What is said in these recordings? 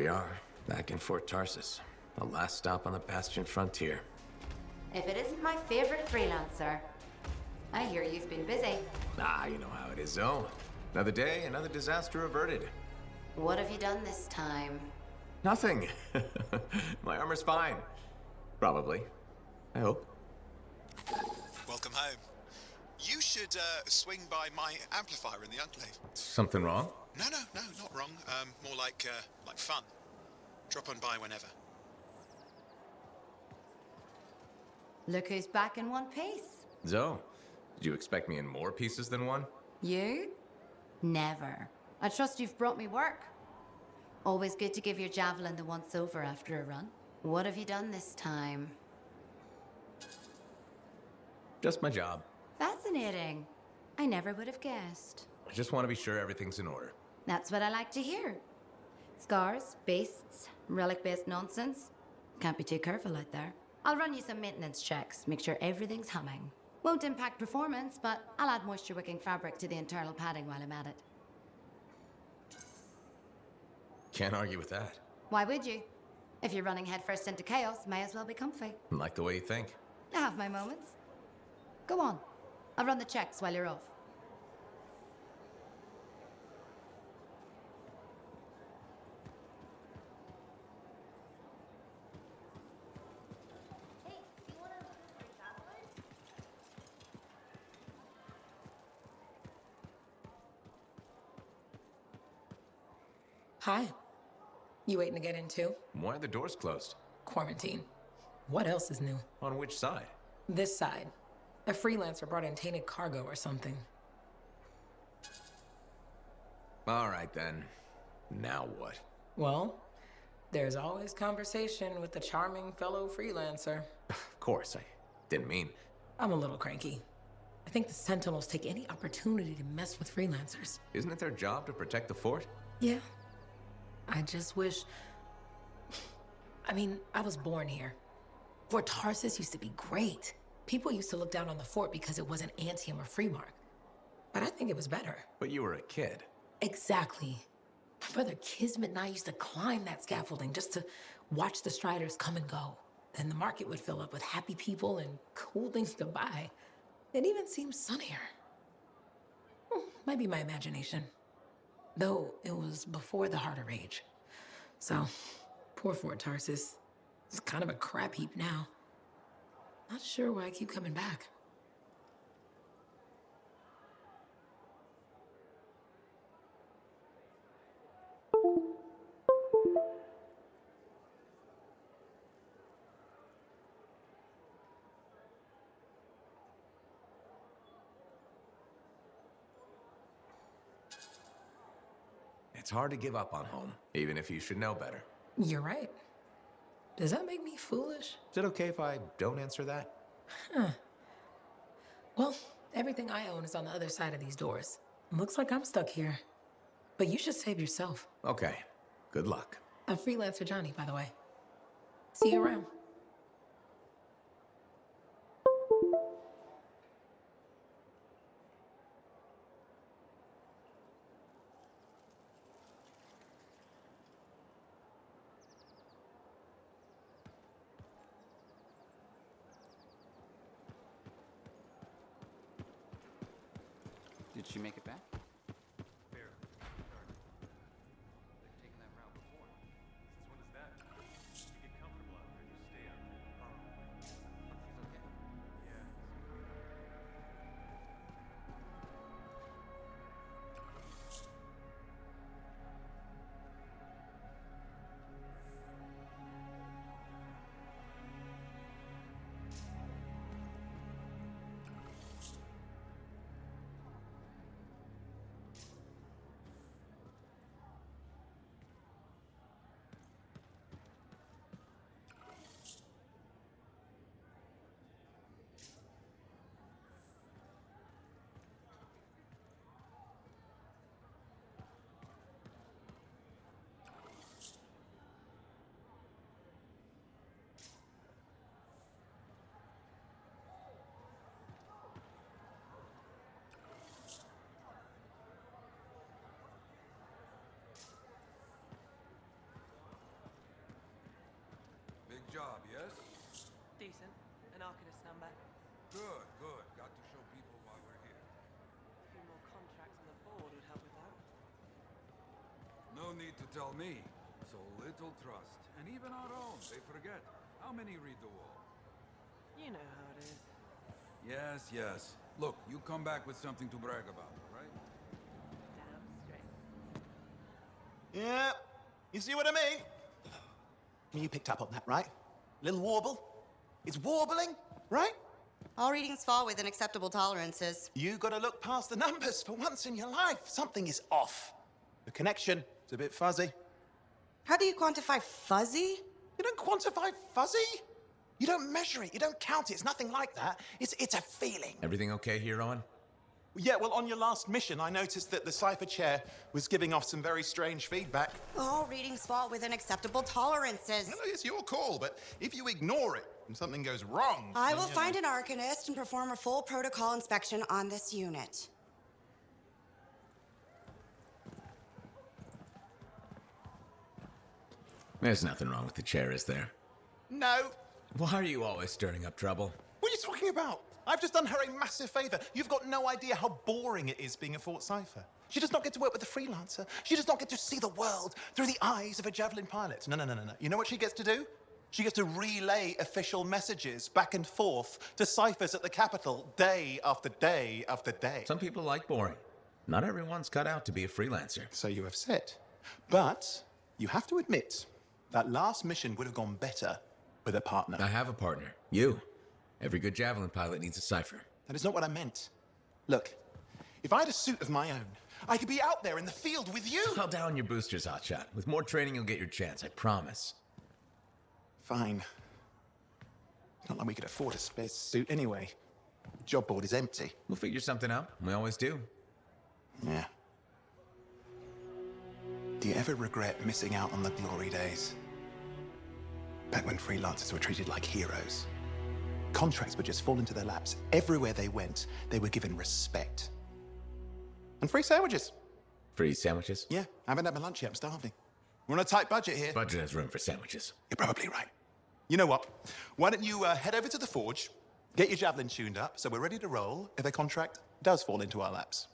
we are, back in Fort Tarsus. The last stop on the Bastion frontier. If it isn't my favorite freelancer. I hear you've been busy. Ah, you know how it is, Zoe. Another day, another disaster averted. What have you done this time? Nothing. My armor's fine. Probably. I hope. Welcome home. You should swing by my amplifier in the Enclave. Something wrong? No, not wrong. More like fun. Drop on by whenever. Look who's back in one piece. Zoe, did you expect me in more pieces than one? You? Never. I trust you've brought me work. Always good to give your javelin the once over after a run. What have you done this time? Just my job. Fascinating. I never would have guessed. I just want to be sure everything's in order. That's what I like to hear. Scars, beasts, relic-based nonsense. Can't be too careful out there. I'll run you some maintenance checks, make sure everything's humming. Won't impact performance, but I'll add moisture-wicking fabric to the internal padding while I'm at it. Can't argue with that. Why would you? If you're running headfirst into chaos, may as well be comfy. Like the way you think. I have my moments. Go on. I'll run the checks while you're off. Hi. You waiting to get in too? Why are the doors closed? Quarantine. What else is new? On which side? This side. A freelancer brought in tainted cargo or something. All right then. Now what? Well, there's always conversation with the charming fellow freelancer. Of course, I didn't mean. I'm a little cranky. I think the Sentinels take any opportunity to mess with freelancers. Isn't it their job to protect the fort? Yeah. I just wish... I mean, I was born here. Fort Tarsus used to be great. People used to look down on the fort because it wasn't Anthem or Freemark. But I think it was better. But you were a kid. Exactly. My brother Kismet and I used to climb that scaffolding just to watch the Striders come and go. Then the market would fill up with happy people and cool things to buy. It even seemed sunnier. Might be my imagination. Though it was before the Heart of Rage. So, poor Fort Tarsus. It's kind of a crap heap now. Not sure why I keep coming back. It's hard to give up on home, even if you should know better. You're right. Does that make me foolish? Is it okay if I don't answer that? Well, everything I own is on the other side of these doors. Looks like I'm stuck here. But you should save yourself. Okay. Good luck. I'm Freelancer Johnny, by the way. See you around. Did she make it back? Barely. They've taken that route before. Since when is that? You get comfortable out there, you stay out there permanently. She's okay. Yeah. job, yes? Decent. An Arcanist number. Good, good. Got to show people why we're here. A few more contracts on the board would help with that. No need to tell me. So little trust. And even our own, they forget. How many read the wall? You know how it is. Yes, yes. Look, you come back with something to brag about, all right? Damn straight. Yeah, you see what I mean? You picked up on that, right? Little warble? It's warbling, right? All readings fall within acceptable tolerances. You gotta look past the numbers for once in your life. Something is off. The connection is a bit fuzzy. How do you quantify fuzzy? You don't quantify fuzzy? You don't measure it, you don't count it, it's nothing like that. It's a feeling. Everything okay here, Owen? Yeah, well, on your last mission, I noticed that the cipher chair was giving off some very strange feedback. All readings fall within acceptable tolerances. No, it's your call, but if you ignore it and something goes wrong... I will find an Arcanist and perform a full protocol inspection on this unit. There's nothing wrong with the chair, is there? No. Why are you always stirring up trouble? What are you talking about? I've just done her a massive favor. You've got no idea how boring it is being a Fort Cipher. She does not get to work with a freelancer. She does not get to see the world through the eyes of a javelin pilot. No. You know what she gets to do? She gets to relay official messages back and forth to ciphers at the Capitol day after day after day. Some people like boring. Not everyone's cut out to be a freelancer. So you have said. But you have to admit, that last mission would have gone better with a partner. I have a partner. You. Every good javelin pilot needs a cipher. That is not what I meant. Look, if I had a suit of my own, I could be out there in the field with you. Call down your boosters, Hotshot. With more training, you'll get your chance, I promise. Fine. It's not like we could afford a spare suit anyway. Job board is empty. We'll figure something out. We always do. Yeah. Do you ever regret missing out on the glory days? Back when freelancers were treated like heroes. Contracts would just fall into their laps. Everywhere they went, they were given respect. And free sandwiches. Free sandwiches? Yeah, I haven't had my lunch yet. I'm starving. We're on a tight budget here. Budget has room for sandwiches. You're probably right. You know what? Why don't you head over to the forge, get your javelin tuned up, so we're ready to roll if a contract does fall into our laps.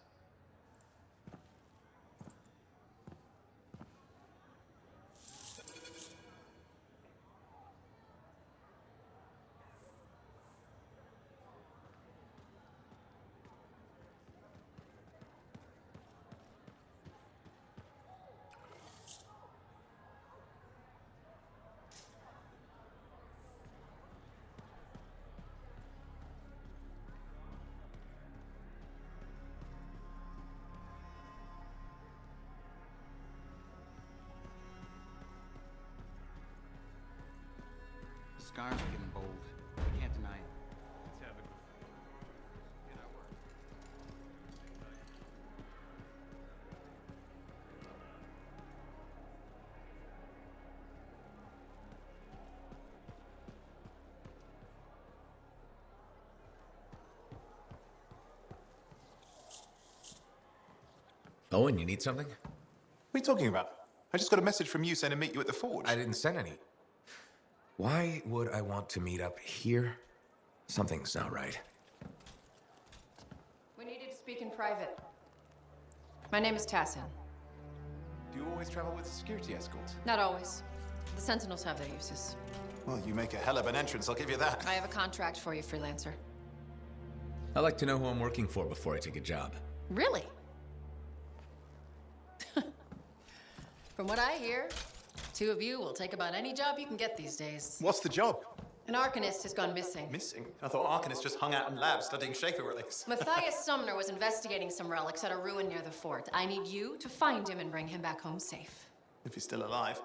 Scars are getting bold. I can't deny it. Let's have a good get our work. Owen, you need something? What are you talking about? I just got a message from you saying to meet you at the forge. I didn't send any. Why would I want to meet up here? Something's not right. We needed to speak in private. My name is Tassin. Do you always travel with a security escort? Not always. The Sentinels have their uses. Well, you make a hell of an entrance, I'll give you that. I have a contract for you, freelancer. I like to know who I'm working for before I take a job. Really? From what I hear, two of you will take about any job you can get these days. What's the job? An Arcanist has gone missing. Missing? I thought Arcanists just hung out in labs studying Schaefer relics. Matthias Sumner was investigating some relics at a ruin near the fort. I need you to find him and bring him back home safe. If he's still alive.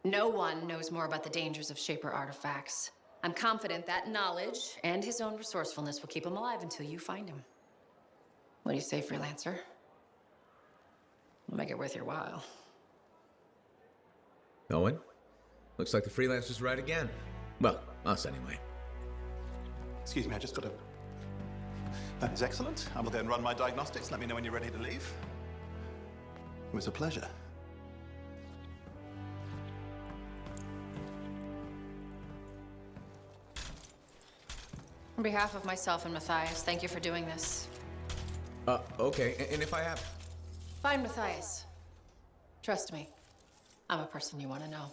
No one knows more about the dangers of Shaper artifacts. I'm confident that knowledge and his own resourcefulness will keep him alive until you find him. What do you say, freelancer? We'll make it worth your while. Owen? Looks like the freelancer's right again. Well, us anyway. Excuse me, I just got to... That is excellent. I will go and run my diagnostics. Let me know when you're ready to leave. It was a pleasure. On behalf of myself and Matthias, thank you for doing this. Okay, and if I have... Find Matthias. Trust me, I'm a person you want to know.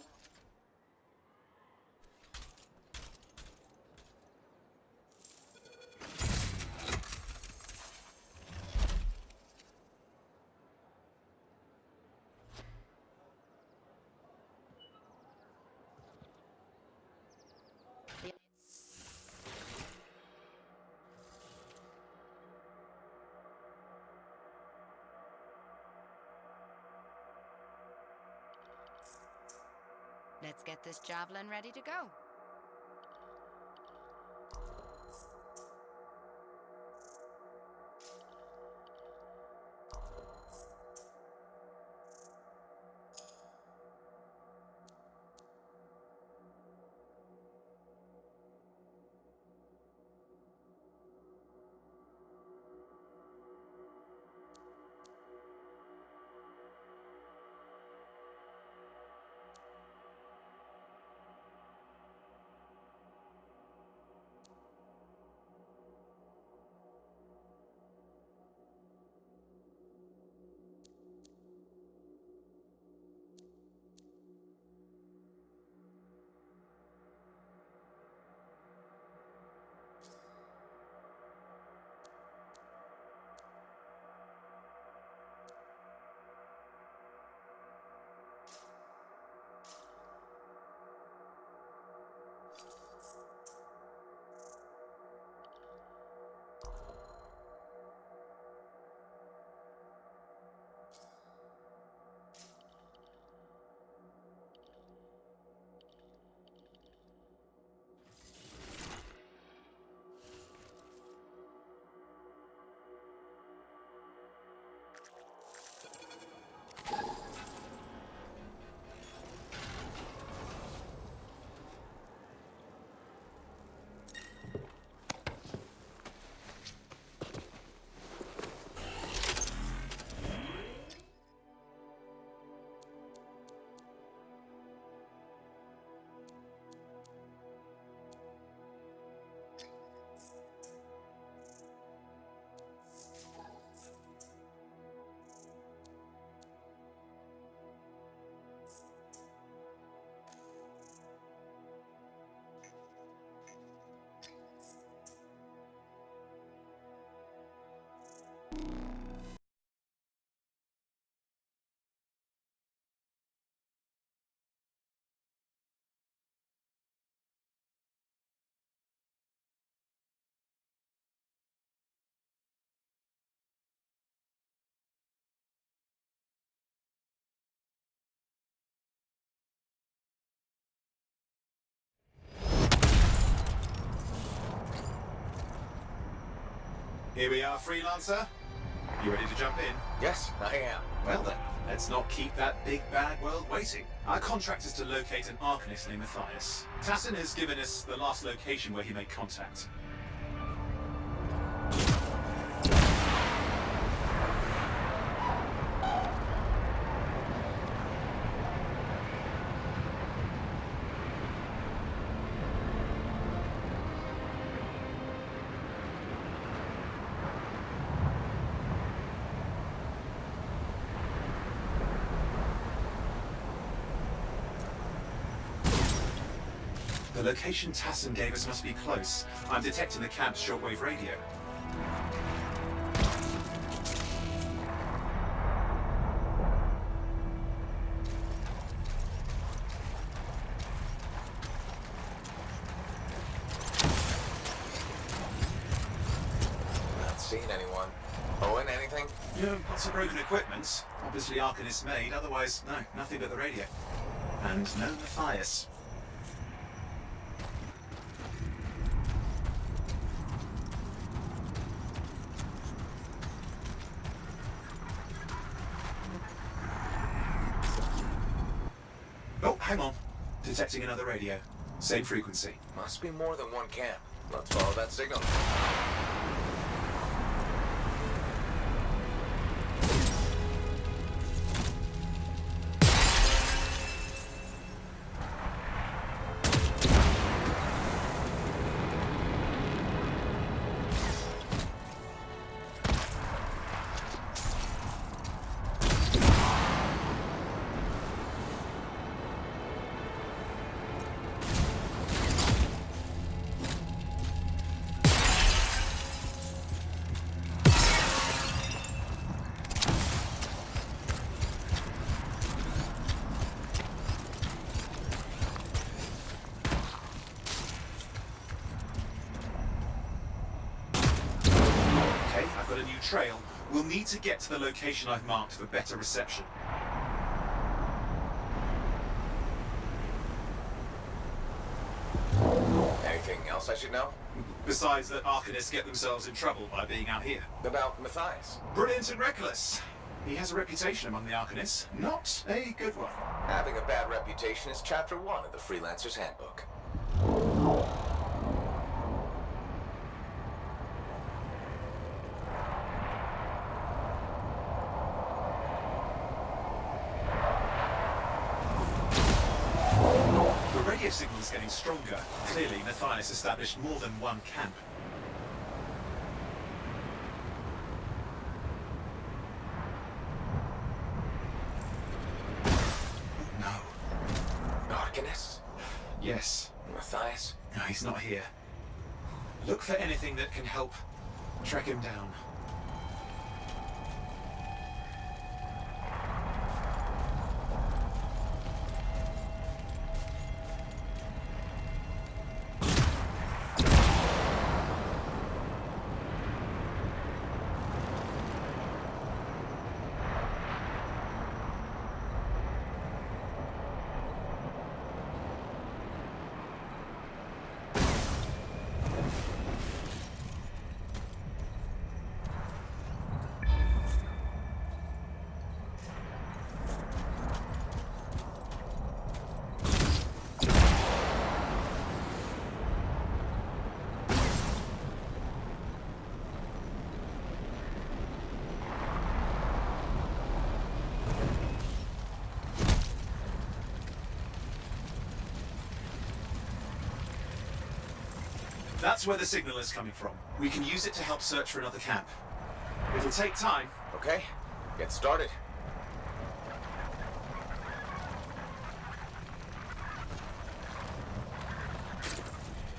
Let's get this javelin ready to go. Here we are, Freelancer. You ready to jump in? Yes, I am. Well then, let's not keep that big bad world waiting. Our contract is to locate an Arcanist named Matthias. Tassin has given us the last location where he made contact. The location Tassin gave us must be close. I'm detecting the cab's shortwave radio. Not seeing anyone. Owen, anything? Yeah, lots of broken equipment. Obviously Arcanist made, otherwise, no, nothing but the radio. And no Matthias. Oh, hang on. Detecting another radio. Same frequency. Must be more than one camp. Let's follow that signal. I've got a new trail. We'll need to get to the location I've marked for better reception. Anything else I should know? Besides that Arcanists get themselves in trouble by being out here. About Matthias? Brilliant and reckless. He has a reputation among the Arcanists. Not a good one. Having a bad reputation is chapter 1 of the Freelancer's Handbook. The radio signal's getting stronger. Clearly, Matthias established more than one camp. No. Arcanist? Yes. Matthias? No, he's not here. Look for anything that can help track him down. That's where the signal is coming from. We can use it to help search for another camp. It'll take time. Okay, get started.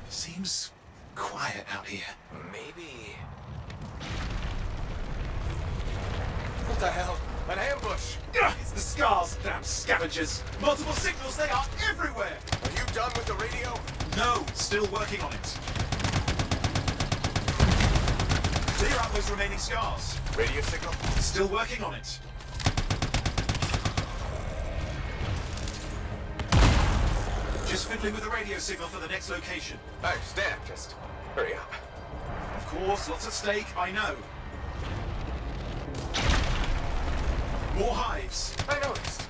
Seems quiet out here. Maybe... What the hell? An ambush! Ugh, it's the Scars, damn scavengers! Multiple signals, they are everywhere! Are you done with the radio? No, still working on it. Clear out those remaining Scars. Radio signal? Still working on it. Just fiddling with the radio signal for the next location. I understand, just hurry up. Of course, lots at stake, I know. More hives. I noticed.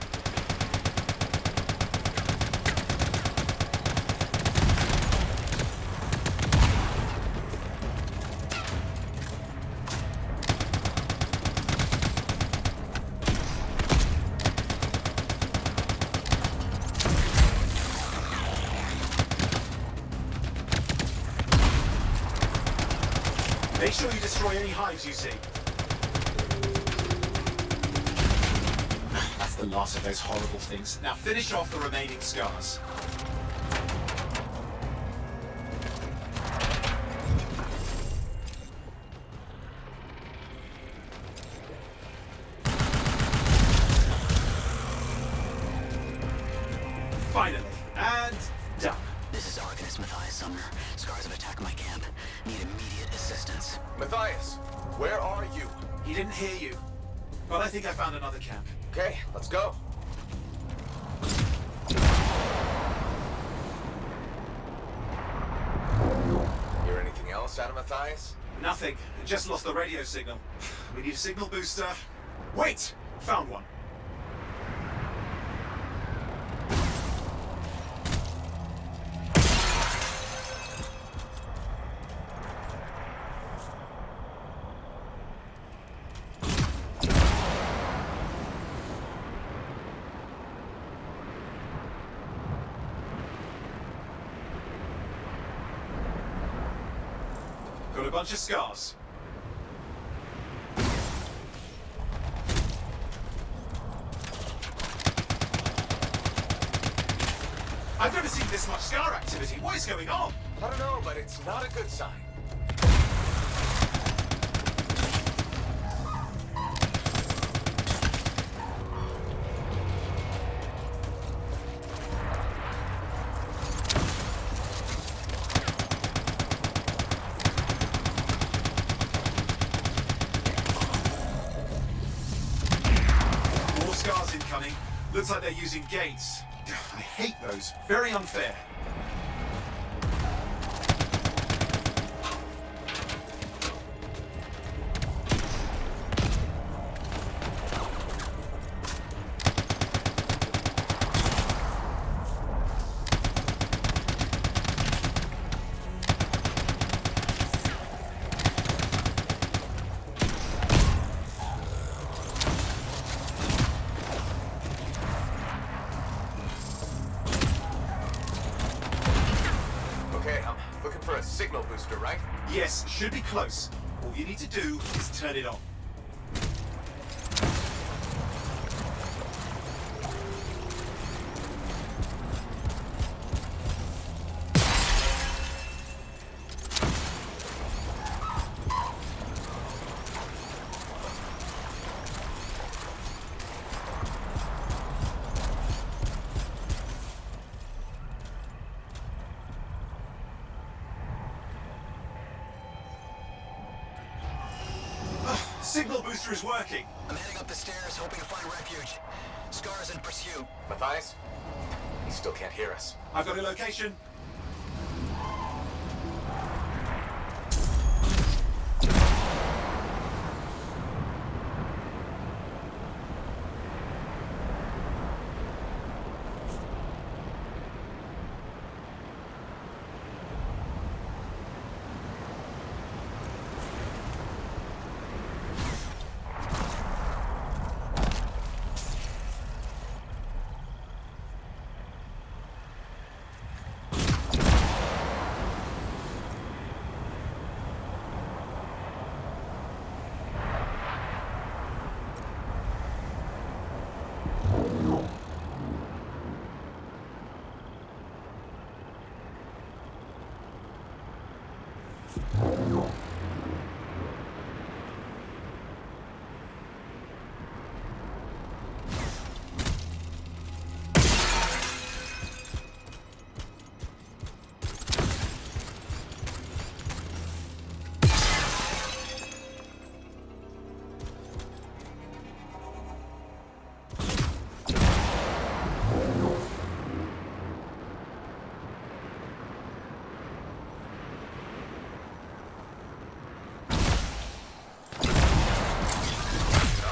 Make sure you destroy any hives you see. That's the last of those horrible things. Now finish off the remaining Scars. Finally. And done. This is Arcanist Matthias Sumner. Scars have attacked my camp. Need immediate assistance. Matthias, where are you? He didn't hear you. But I think I found another camp. Okay, let's go. Hear anything else out of Matthias? Nothing. Just lost the radio signal. We need a signal booster. Wait! Found one. Got a bunch of Scars. I've never seen this much Scar activity. What is going on? I don't know, but it's not a good sign. Looks like they're using gates. I hate those. Very unfair. Signal booster, right? Yes, should be close. All you need to do is turn it on. Signal booster is working. I'm heading up the stairs, hoping to find refuge. Scar's in pursuit. Matthias? He still can't hear us. I've got a location.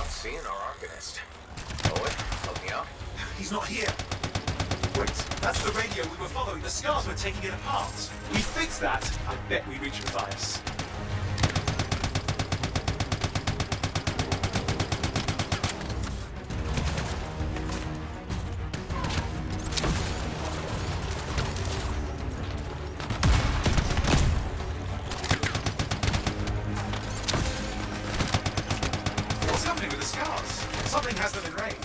Seeing our Arcanist. Owen, help me out. He's not here. Wait, that's the radio we were following. The scars were taking it apart. We fixed that. I bet we reach Matthias. Something has them enraged.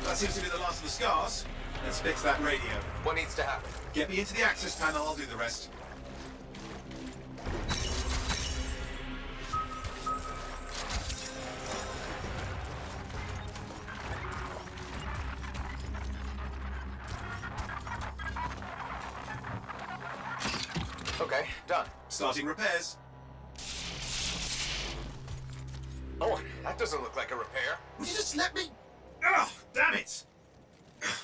That seems to be the last of the scars. Let's fix that radio. What needs to happen? Get me into the access panel, I'll do the rest. Okay, done. Starting repairs. Oh, that doesn't look like a repair. Would you just let me? Ugh, damn it!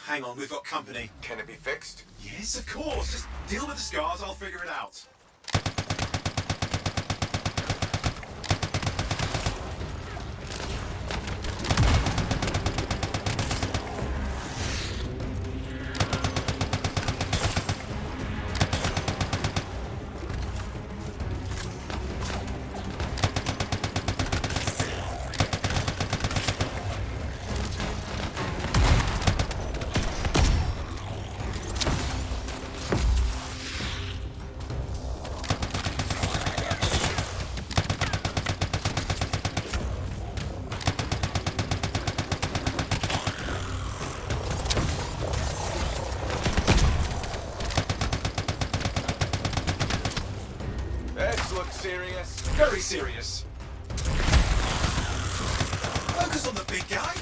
Hang on, we've got company. Can it be fixed? Yes, of course. Just deal with the scars, I'll figure it out. Serious? Very serious. Focus on the big guy.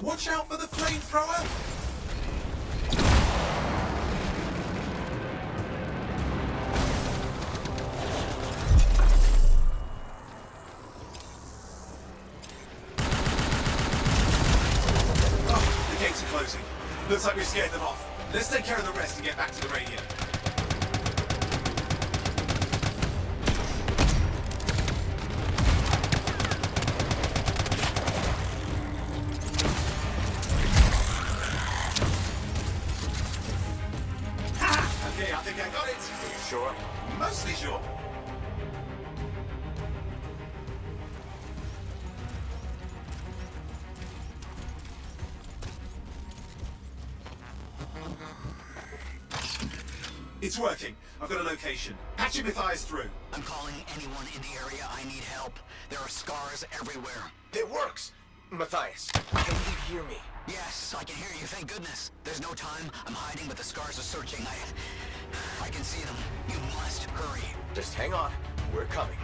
Watch out for the flamethrower. Looks like we scared them off. Let's take care of the rest and get back to the radio. Okay, I think I got it. Are you sure? Mostly sure. It's working. I've got a location. Patching Matthias through. I'm calling anyone in the area. I need help. There are scars everywhere. It works! Matthias, can you hear me? Yes, I can hear you, thank goodness. There's no time. I'm hiding, but the scars are searching. I can see them. You must hurry. Just hang on. We're coming.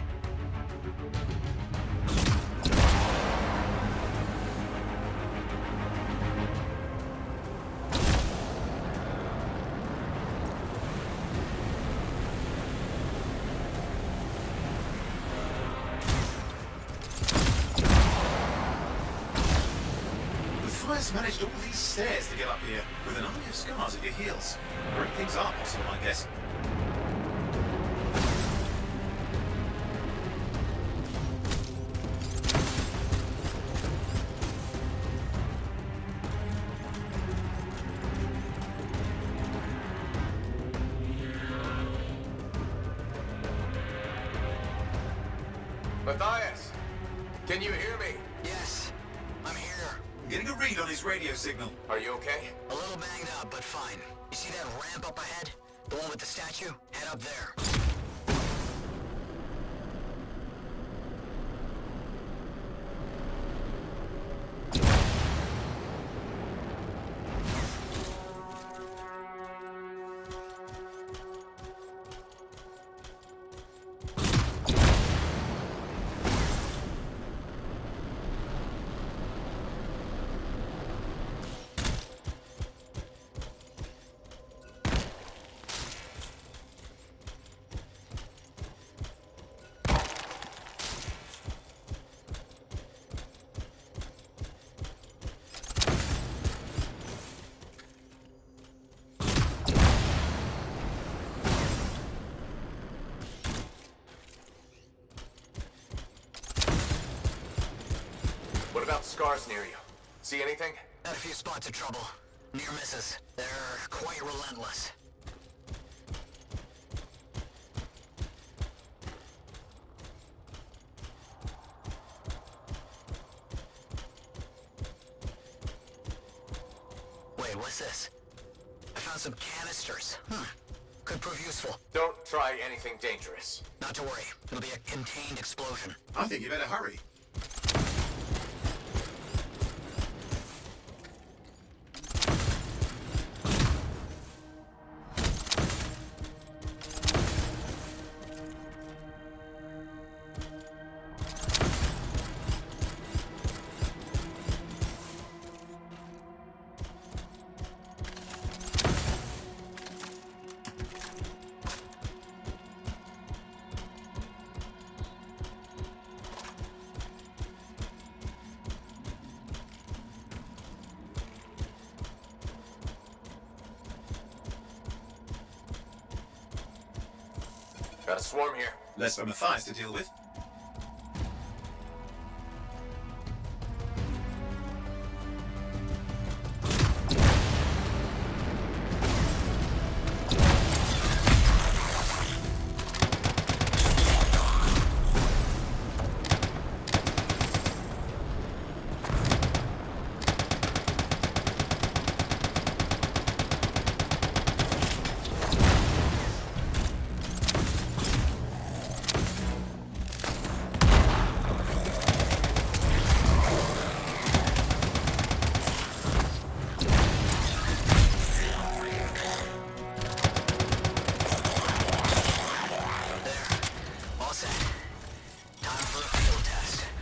Matthias managed all these stairs to get up here with an army of scars at your heels. Great things are possible, I guess. Matthias, can you hear me? Yes, I'm here. I'm getting a read on his radio signal. Are you okay? A little banged up, but fine. You see that ramp up ahead? The one with the statue? Head up there. What about scars near you? See anything? Had a few spots of trouble. Near misses. They're quite relentless. Wait, what's this? I found some canisters. Could prove useful. Don't try anything dangerous. Not to worry. It'll be a contained explosion. I think you better hurry. Got a swarm here. Less for Matthias to deal with.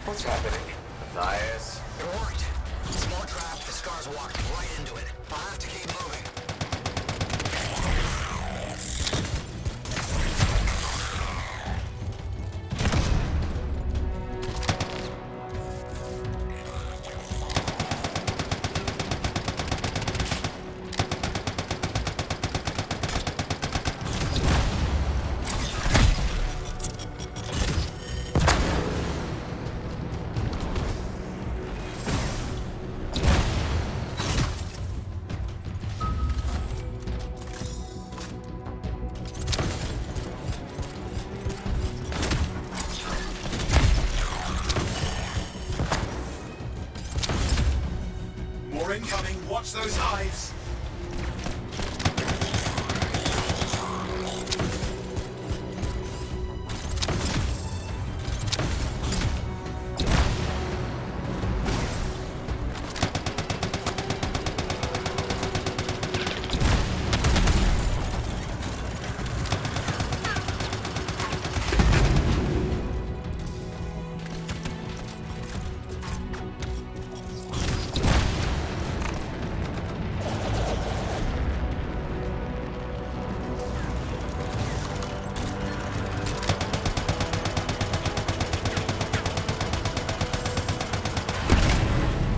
What's happening? Matthias? It worked. Small trap, the scars walked right into it. I'll have to keep moving. those hives.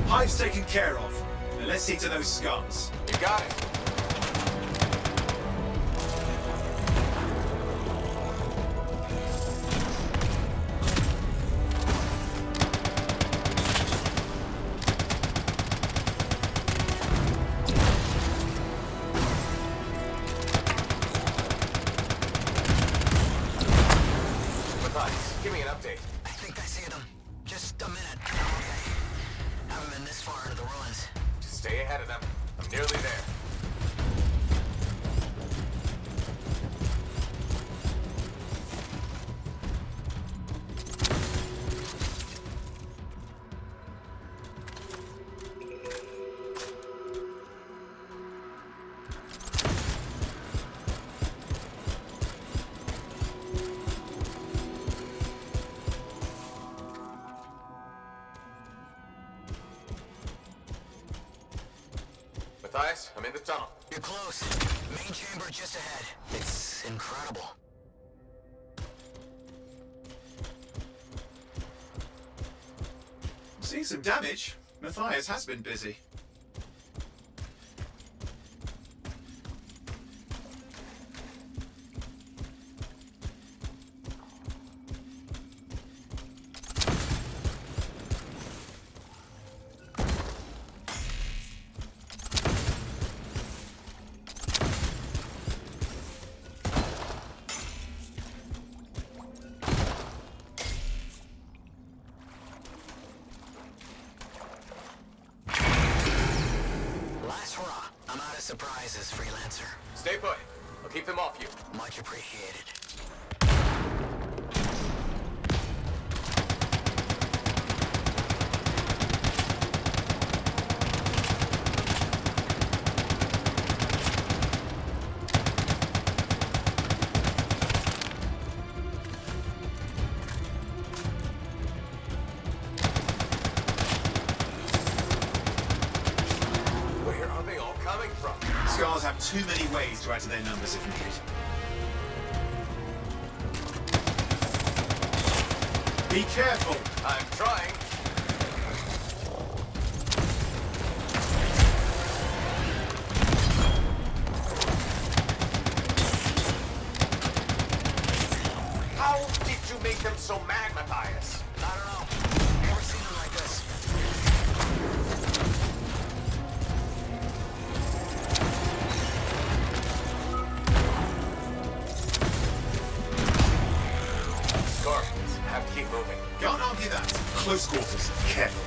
Hive's taken care of. Now let's see to those scars. You got it. Matthias, give me an update. I think I see them. Just a minute. Okay. Haven't been this far into the ruins. Just stay ahead of them. I'm nearly there. Matthias, I'm in the tunnel. You're close. Main chamber just ahead. It's incredible. Seeing some damage. Matthias has been busy. Last hurrah. I'm out of surprises, freelancer. Stay put. I'll keep them off you. Much appreciated. Where are they all coming from? Scars have too many ways to add to their numbers if needed. Be careful! I'm trying. How did you make them so mad, Matthias? I don't know. Never seen them like this. Scorpions, have to keep moving. Can't argue that. Close quarters. Careful.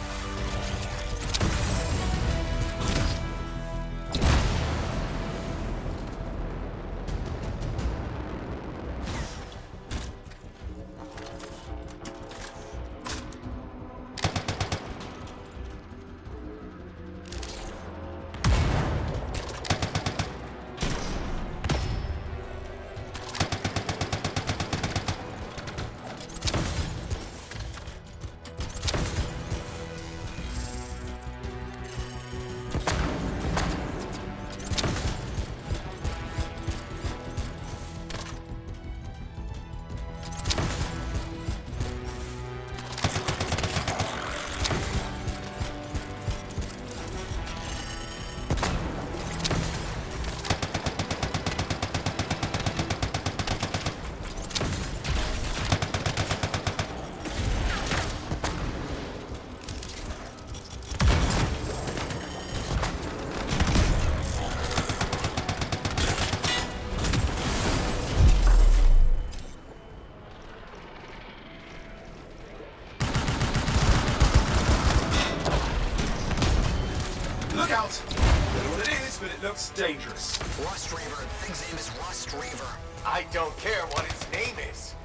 Look out! but it looks dangerous. Rust Reaver. The thing's name is Rust Reaver. I don't care what its name is.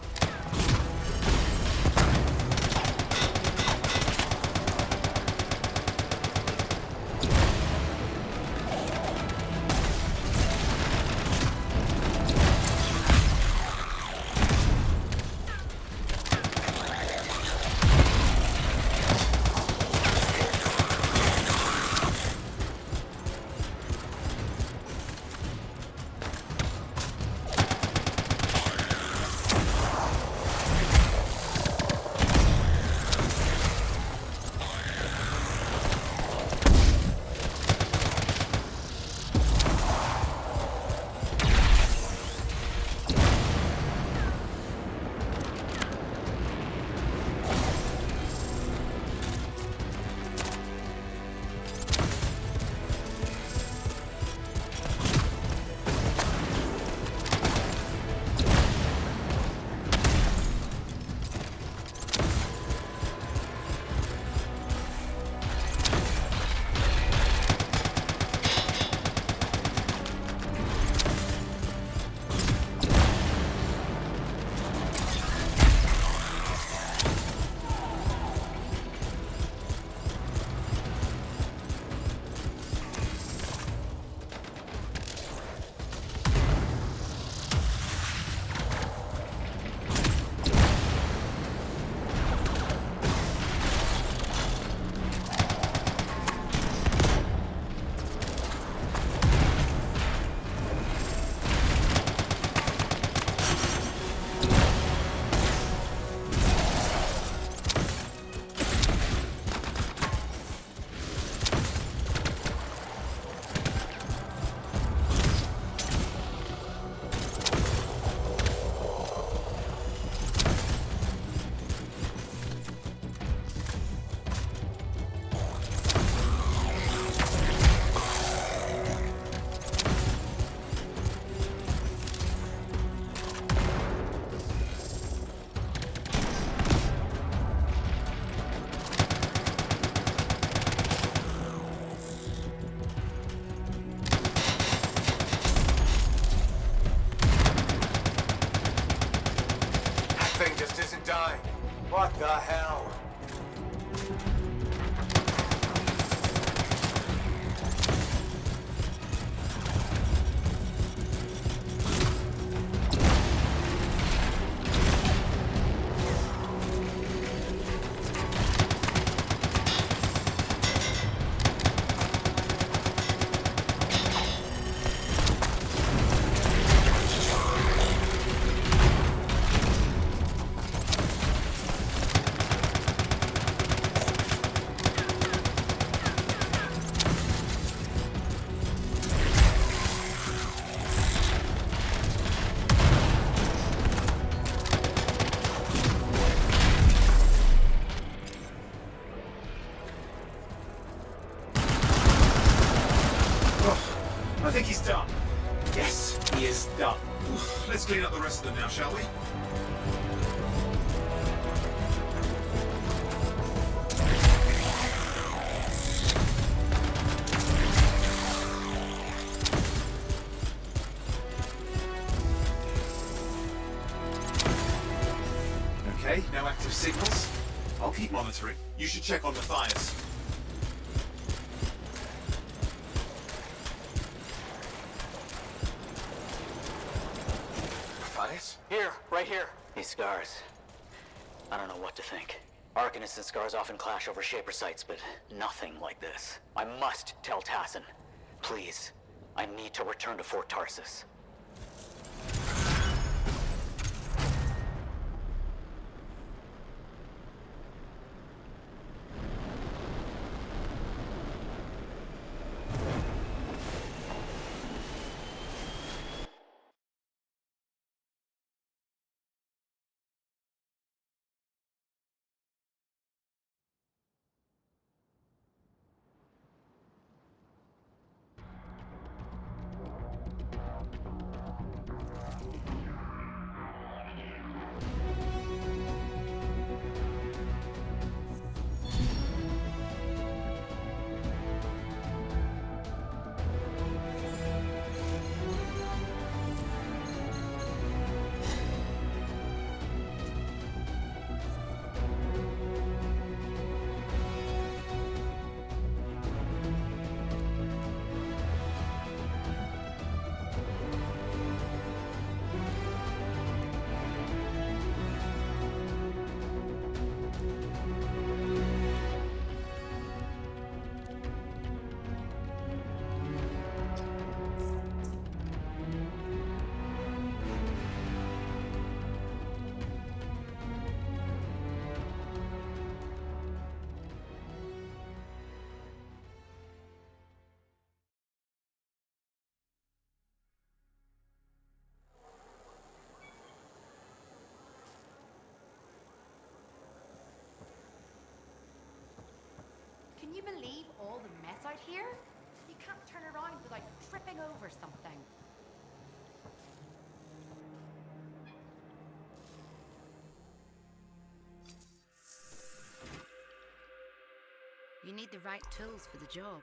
What the hell? I think he's done. Yes, he is done. Let's clean up the rest of them now, shall we? Okay, no active signals. I'll keep monitoring. You should check on Matthias. Matthias? Here, right here. These scars. I don't know what to think. Arcanists and scars often clash over Shaper sites, but nothing like this. I must tell Tassin. Please. I need to return to Fort Tarsus. here, you can't turn around without tripping over something. You need the right tools for the job.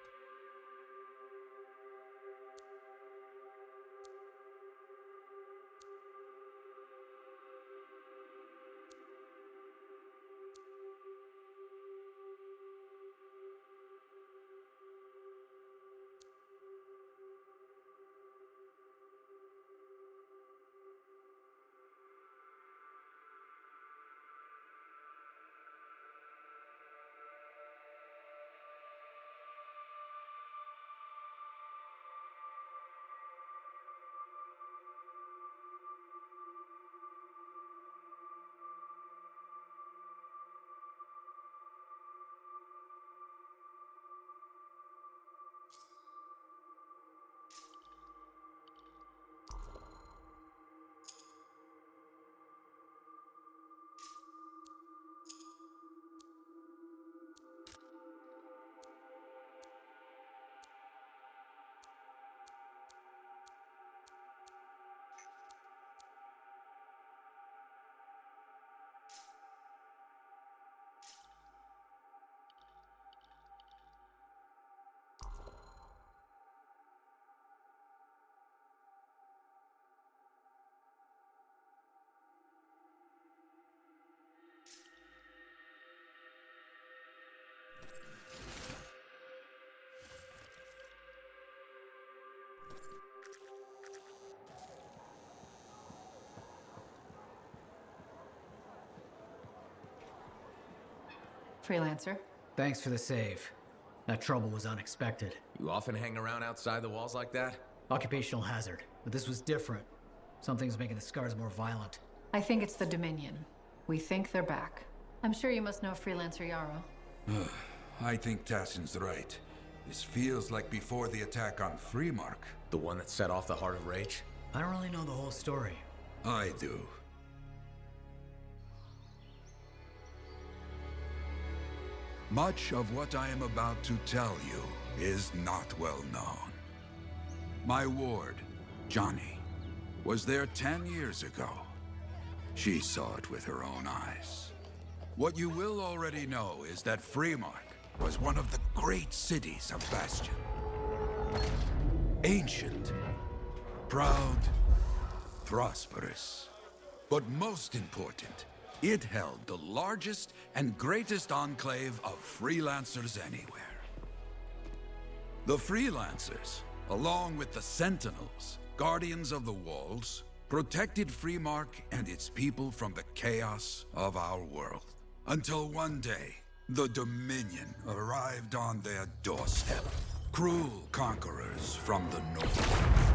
Freelancer. Thanks for the save. That trouble was unexpected. You often hang around outside the walls like that? Occupational hazard, but this was different. Something's making the scars more violent. I think it's the Dominion. We think they're back. I'm sure you must know Freelancer Yarrow. I think Tassin's right. This feels like before the attack on Freemark. The one that set off the Heart of Rage? I don't really know the whole story. I do. Much of what I am about to tell you is not well known. My ward, Johnny, was there 10 years ago. She saw it with her own eyes. What you will already know is that Freemark was one of the great cities of Bastion. Ancient, proud, prosperous. But most important, it held the largest and greatest enclave of freelancers anywhere. The freelancers, along with the Sentinels, guardians of the walls, protected Freemark and its people from the chaos of our world. Until one day, the Dominion arrived on their doorstep. Cruel conquerors from the north.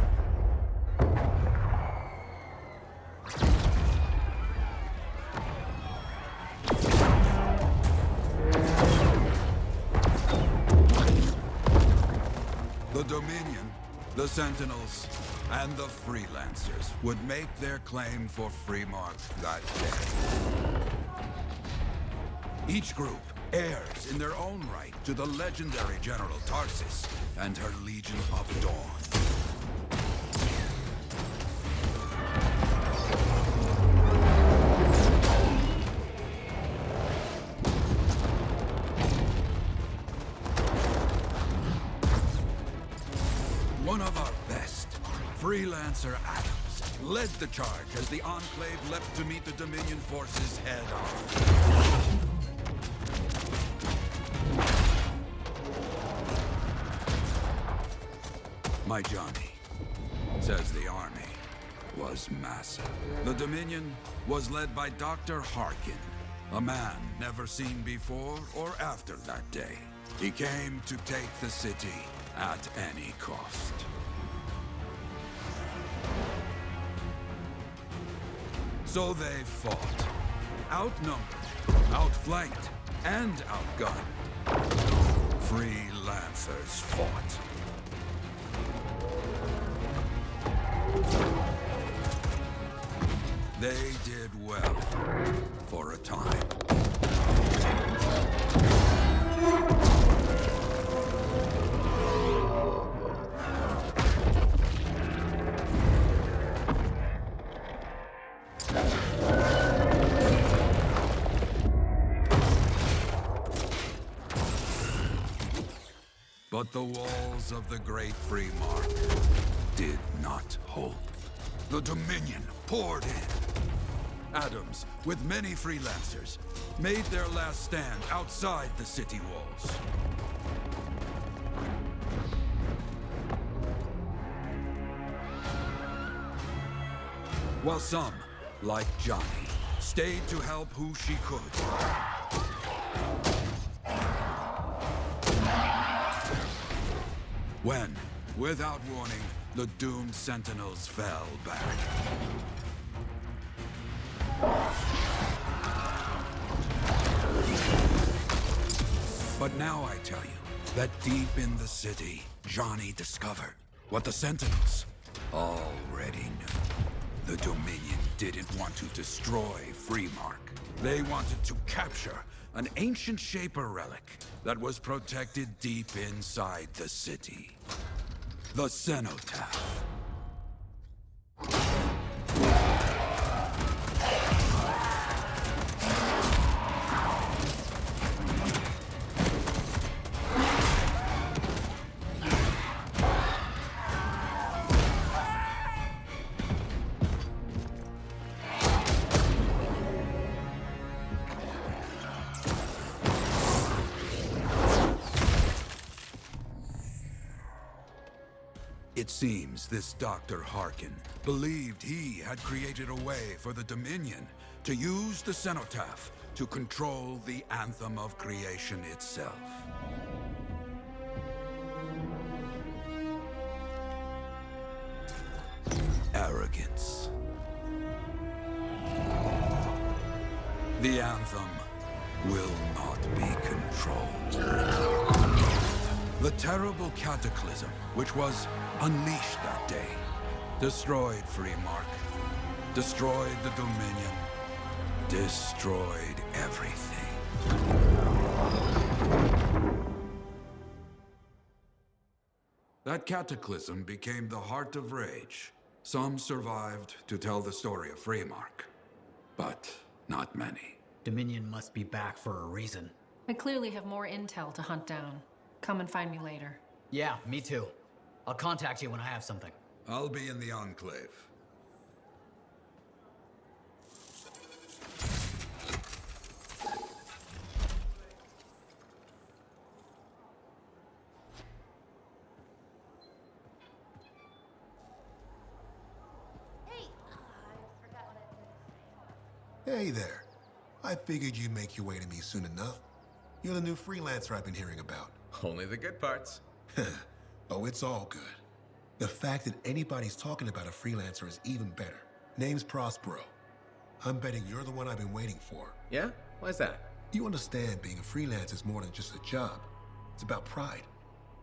The Dominion, the Sentinels, and the Freelancers would make their claim for Freemark that day. Each group heirs in their own right to the legendary General Tarsis and her Legion of Dawn. One of our best, Freelancer Adams, led the charge as the Enclave leapt to meet the Dominion forces head-on. My Johnny says the army was massive. The Dominion was led by Dr. Harkin, a man never seen before or after that day. He came to take the city at any cost. So they fought. Outnumbered, outflanked, and outgunned. Freelancers fought. They did well for a time. But the walls of the Great Free Mark did not hold. The Dominion poured in. Adams, with many freelancers, made their last stand outside the city walls. While some, like Johnny, stayed to help who she could. When, without warning, the doomed Sentinels fell back. But now I tell you that deep in the city, Johnny discovered what the Sentinels already knew. The Dominion didn't want to destroy Freemark. They wanted to capture an ancient Shaper relic that was protected deep inside the city. The Cenotaph. It seems this Dr. Harkin believed he had created a way for the Dominion to use the Cenotaph to control the Anthem of Creation itself. Arrogance. The Anthem will not be controlled. The terrible cataclysm, which was unleashed that day, destroyed Freemark, destroyed the Dominion, destroyed everything. That cataclysm became the heart of rage. Some survived to tell the story of Freemark, but not many. Dominion must be back for a reason. I clearly have more intel to hunt down. Come and find me later. Yeah, me too. I'll contact you when I have something. I'll be in the Enclave. Hey there. I figured you'd make your way to me soon enough. You're the new freelancer I've been hearing about. Only the good parts. Oh, it's all good. The fact that anybody's talking about a freelancer is even better. Name's Prospero. I'm betting you're the one I've been waiting for. Yeah? Why's that? You understand being a freelancer is more than just a job. It's about pride.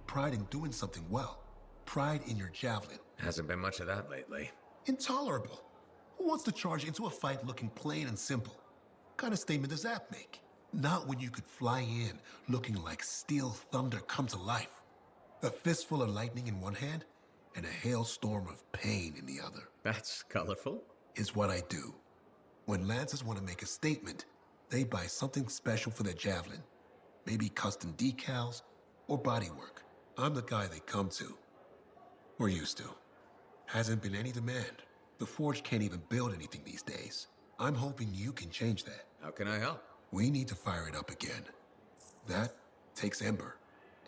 Pride in doing something well. Pride in your javelin. Hasn't been much of that lately. Intolerable. Who wants to charge into a fight looking plain and simple? What kind of statement does that make? Not when you could fly in looking like steel thunder come to life. A fistful of lightning in one hand and a hailstorm of pain in the other. That's colorful. Is what I do. When Lancers want to make a statement, they buy something special for their javelin. Maybe custom decals or bodywork. I'm the guy they come to. Or used to. Hasn't been any demand. The Forge can't even build anything these days. I'm hoping you can change that. How can I help? We need to fire it up again. That takes Ember.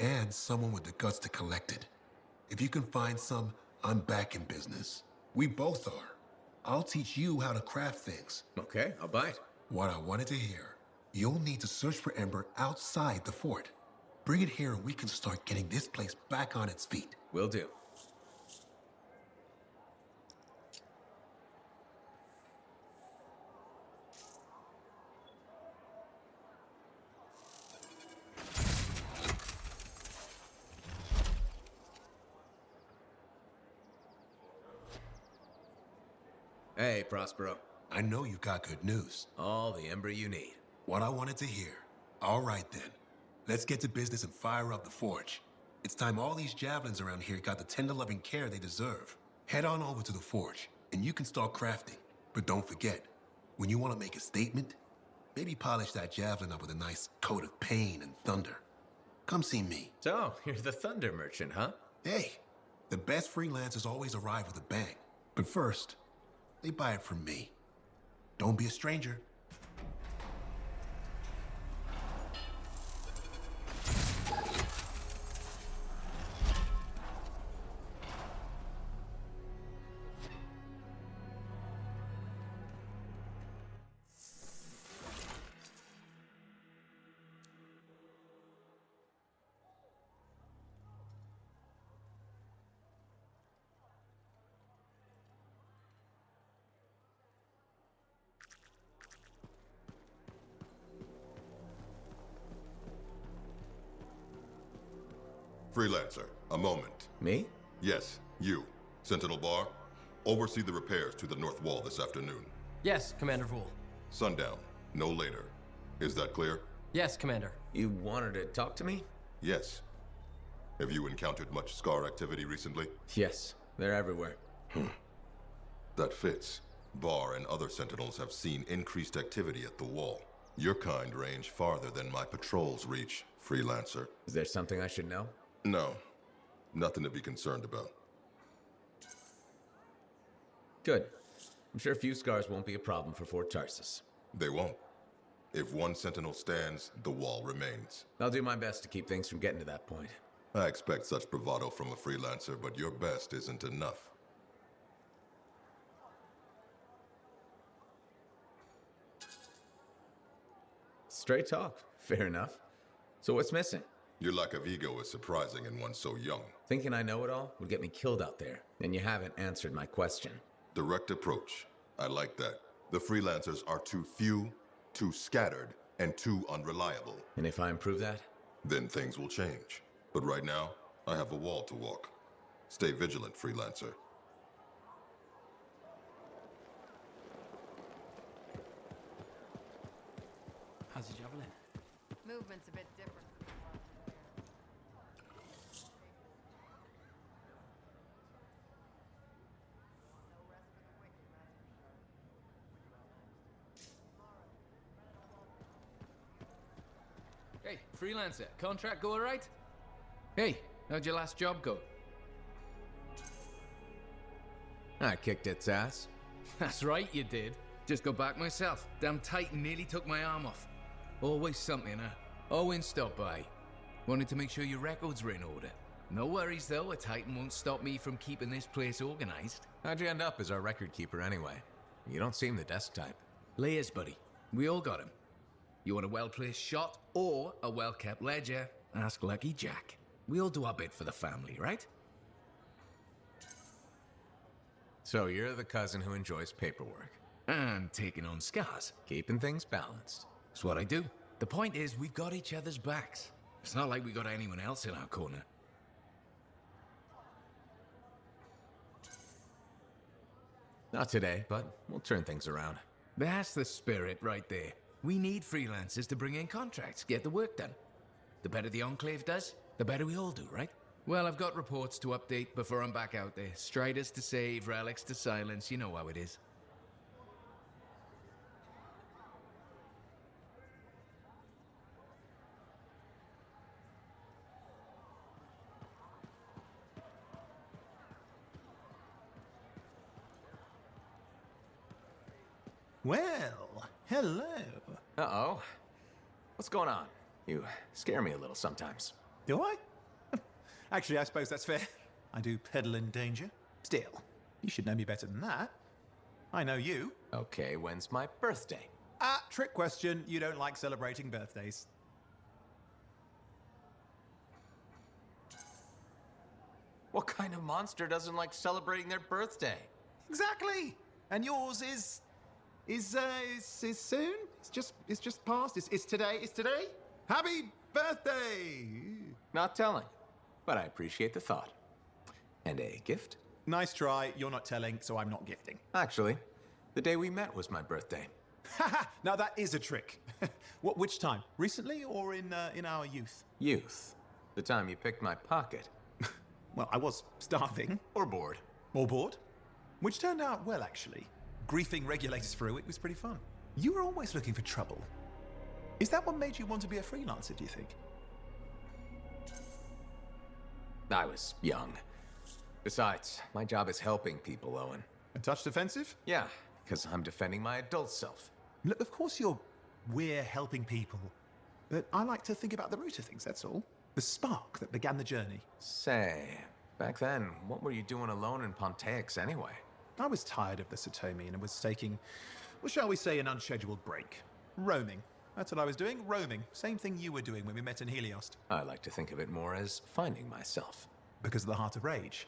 And someone with the guts to collect it. If you can find some, I'm back in business. We both are. I'll teach you how to craft things. Okay, I'll bite. What I wanted to hear. You'll need to search for Ember outside the fort. Bring it here and we can start getting this place back on its feet. Will do. Hey, Prospero. I know you got good news. All the Ember you need. What I wanted to hear. All right then. Let's get to business and fire up the Forge. It's time all these javelins around here got the tender loving care they deserve. Head on over to the Forge, and you can start crafting. But don't forget, when you want to make a statement, maybe polish that javelin up with a nice coat of pain and thunder. Come see me. So, you're the Thunder Merchant, huh? Hey, the best freelancers always arrive with a bang. But first, they buy it from me. Don't be a stranger. Freelancer, a moment. Me? Yes, you. Sentinel Bar, oversee the repairs to the north wall this afternoon. Yes, Commander Vool. Sundown, no later. Is that clear? Yes, Commander. You wanted to talk to me? Yes. Have you encountered much Scar activity recently? Yes, they're everywhere. That fits. Bar and other Sentinels have seen increased activity at the wall. Your kind range farther than my patrols reach, Freelancer. Is there something I should know? No. Nothing to be concerned about. Good. I'm sure a few scars won't be a problem for Fort Tarsus. They won't. If one Sentinel stands, the wall remains. I'll do my best to keep things from getting to that point. I expect such bravado from a Freelancer, but your best isn't enough. Straight talk. Fair enough. So what's missing? Your lack of ego is surprising in one so young. Thinking I know it all would get me killed out there, and you haven't answered my question. Direct approach. I like that. The Freelancers are too few, too scattered, and too unreliable. And if I improve that? Then things will change. But right now, I have a wall to walk. Stay vigilant, Freelancer. How's your javelin? Movement's a bit different. Hey, Freelancer, contract go alright? Hey, how'd your last job go? I kicked its ass. That's right, you did. Just got back myself. Damn Titan nearly took my arm off. Always something, huh? Owen stopped by. Wanted to make sure your records were in order. No worries, though. A Titan won't stop me from keeping this place organized. How'd you end up as our record keeper anyway? You don't seem the desk type. Layers, buddy. We all got him. You want a well-placed shot or a well-kept ledger? Ask Lucky Jack. We all do our bit for the family, right? So you're the cousin who enjoys paperwork. And taking on scars. Keeping things balanced. That's what I do. The point is, we've got each other's backs. It's not like we got anyone else in our corner. Not today, but we'll turn things around. That's the spirit right there. We need freelancers to bring in contracts, get the work done. The better the Enclave does, the better we all do, right? Well, I've got reports to update before I'm back out there. Striders to save, relics to silence, you know how it is. Well, hello. Uh-oh. What's going on? You scare me a little sometimes. Do I? Actually, I suppose that's fair. I do peddle in danger. Still, you should know me better than that. I know you. Okay, when's my birthday? Trick question. You don't like celebrating birthdays. What kind of monster doesn't like celebrating their birthday? Exactly. And yours is soon? It's just past. It's today. It's today. Happy birthday! Not telling, but I appreciate the thought. And a gift? Nice try. You're not telling, so I'm not gifting. Actually, the day we met was my birthday. Now that is a trick. Which time? Recently or in our youth? Youth. The time you picked my pocket. Well, I was starving. Or bored. Or bored. Which turned out well, actually. Griefing regulators through it was pretty fun. You were always looking for trouble. Is that what made you want to be a freelancer, do you think? I was young. Besides, my job is helping people, Owen. A touch defensive? Yeah, because I'm defending my adult self. Look, of course we're helping people. But I like to think about the root of things, that's all. The spark that began the journey. Say, back then, what were you doing alone in Pontiacs anyway? I was tired of the Satomi and was taking, well, shall we say, an unscheduled break. Roaming. That's what I was doing, roaming. Same thing you were doing when we met in Heliost. I like to think of it more as finding myself. Because of the Heart of Rage.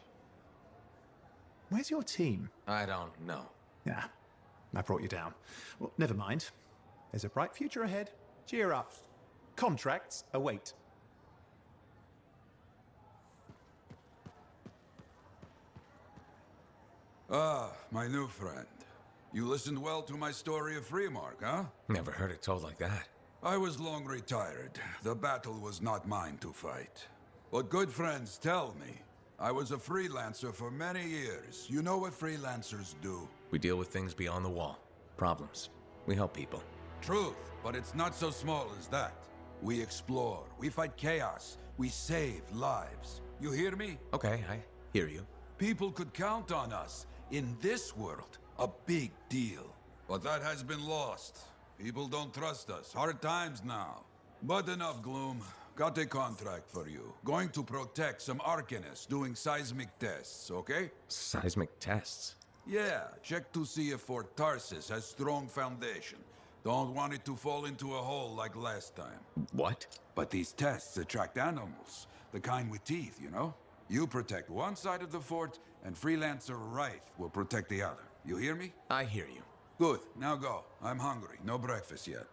Where's your team? I don't know. Yeah, I brought you down. Well, never mind. There's a bright future ahead. Cheer up. Contracts await. Ah, my new friend. You listened well to my story of Freemark, huh? Never heard it told like that. I was long retired. The battle was not mine to fight. But good friends tell me, I was a freelancer for many years. You know what freelancers do? We deal with things beyond the wall. Problems. We help people. Truth, but it's not so small as that. We explore, we fight chaos, we save lives. You hear me? Okay, I hear you. People could count on us. In this world, a big deal. But that has been lost. People don't trust us. Hard times now. But enough gloom. Got a contract for you. Going to protect some Arcanists doing seismic tests, okay? Seismic tests? Yeah, check to see if Fort Tarsis has strong foundation. Don't want it to fall into a hole like last time. What? But these tests attract animals. The kind with teeth, you know? You protect one side of the fort, and Freelancer Wraith will protect the other. You hear me? I hear you. Good, now go. I'm hungry. No breakfast yet.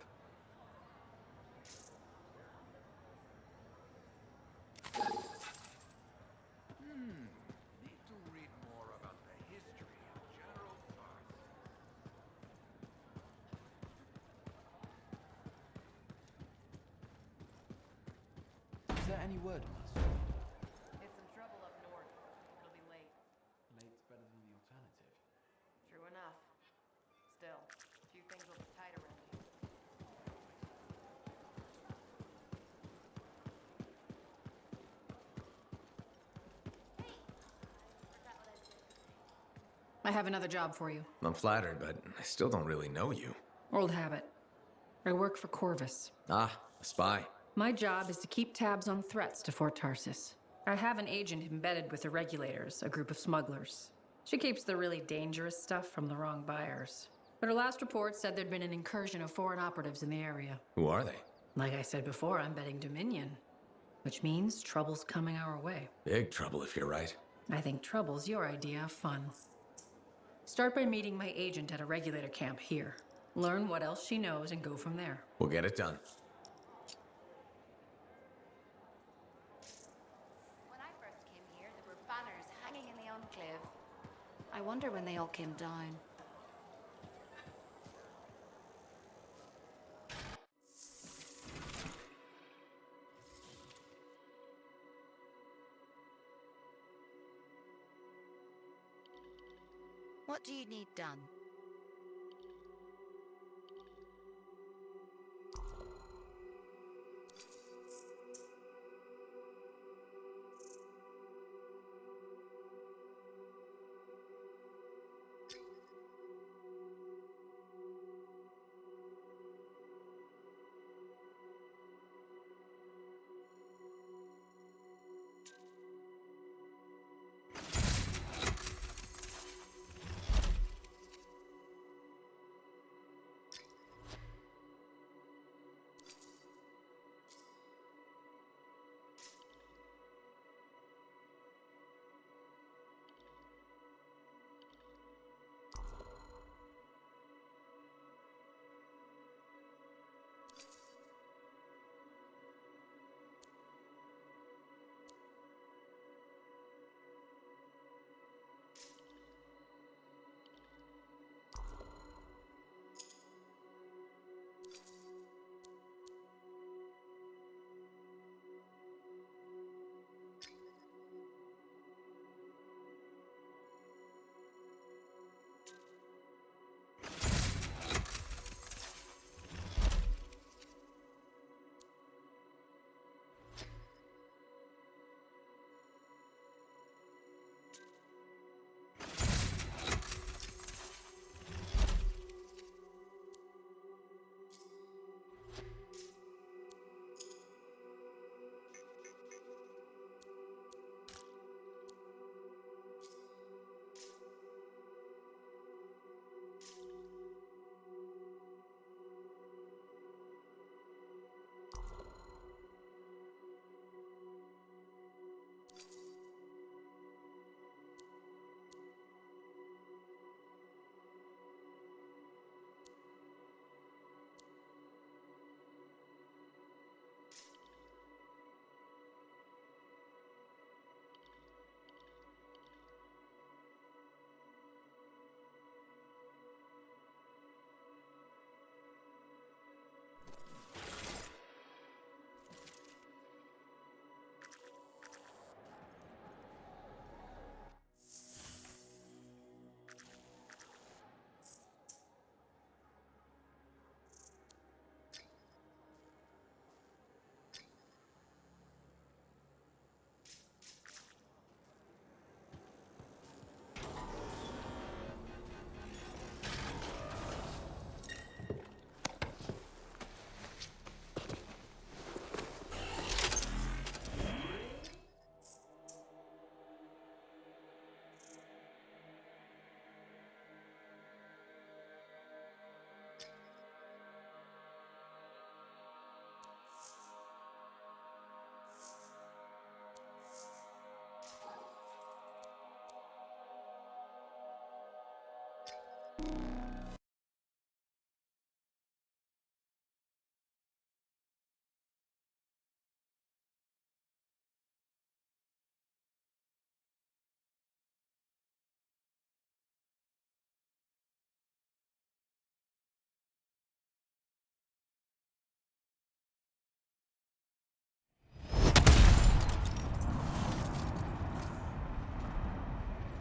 Need to read more about the history of General Tarth. Is there any word on us? It's some trouble up north. It'll be late. Late's better than the alternative. True enough. Still, a few things will be tight around here. I have another job for you. I'm flattered, but I still don't really know you. Old habit. I work for Corvus. Ah, a spy. My job is to keep tabs on threats to Fort Tarsis. I have an agent embedded with the regulators, a group of smugglers. She keeps the really dangerous stuff from the wrong buyers. But her last report said there'd been an incursion of foreign operatives in the area. Who are they? Like I said before, I'm betting Dominion. Which means trouble's coming our way. Big trouble if you're right. I think trouble's your idea of fun. Start by meeting my agent at a regulator camp here. Learn what else she knows and go from there. We'll get it done. When I first came here, there were banners hanging in the enclave. I wonder when they all came down. What do you need done?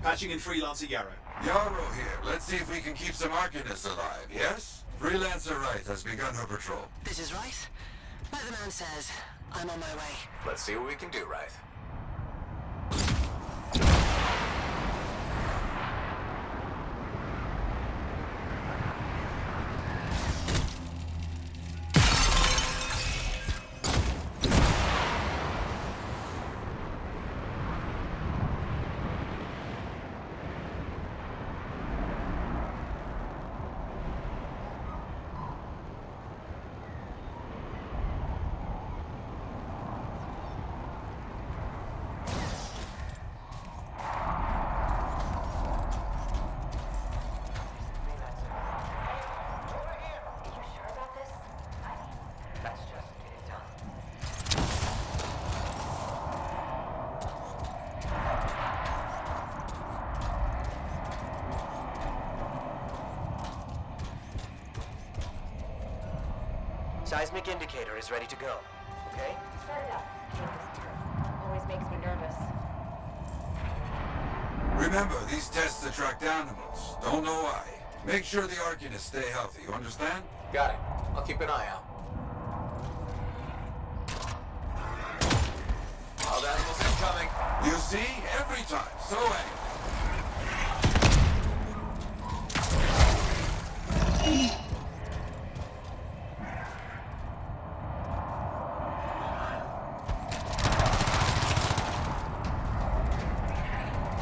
Patching in Freelancer Yarrow. Yarrow here. Let's see if we can keep some Arcanists alive, yes? Freelancer Wright has begun her patrol. This is Wright. Like the man says, I'm on my way. Let's see what we can do, Wright. Seismic indicator is ready to go. Okay? Set it up. Always makes me nervous. Remember, these tests attract animals. Don't know why. Make sure the Arcanists stay healthy, you understand? Got it. I'll keep an eye out. Wild animals incoming. You see? Every time. So angry.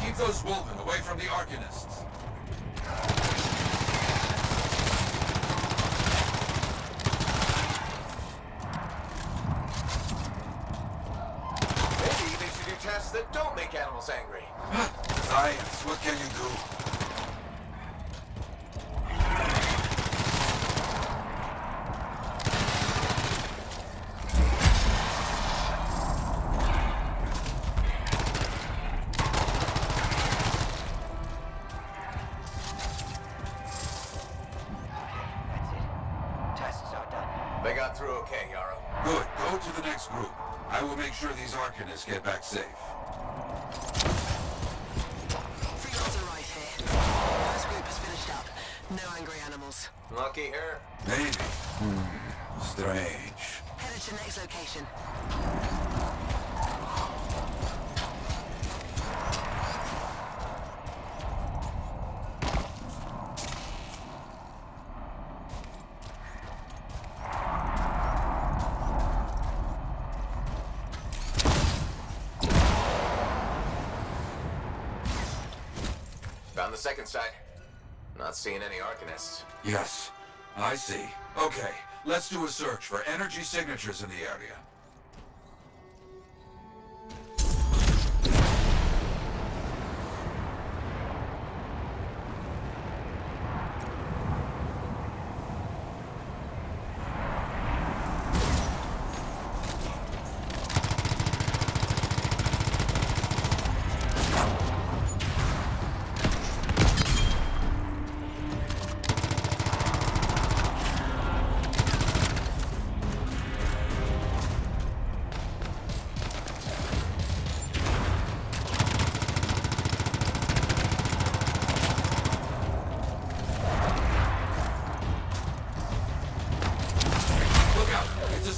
Keep those Wolven away from the Arcanists. Maybe they should do tests that don't make animals angry. Science, what can you do? They got through okay, Yarrow. Good. Go to the next group. I will make sure these Arcanists get back safe. Freelancer right here. First group has finished up. No angry animals. Lucky her. Maybe. Strange. Headed to next location. Found the second site. Not seeing any Arcanists. Yes, I see. Okay, let's do a search for energy signatures in the area.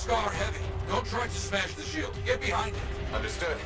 Scar heavy. Don't try to smash the shield. Get behind it. Understood.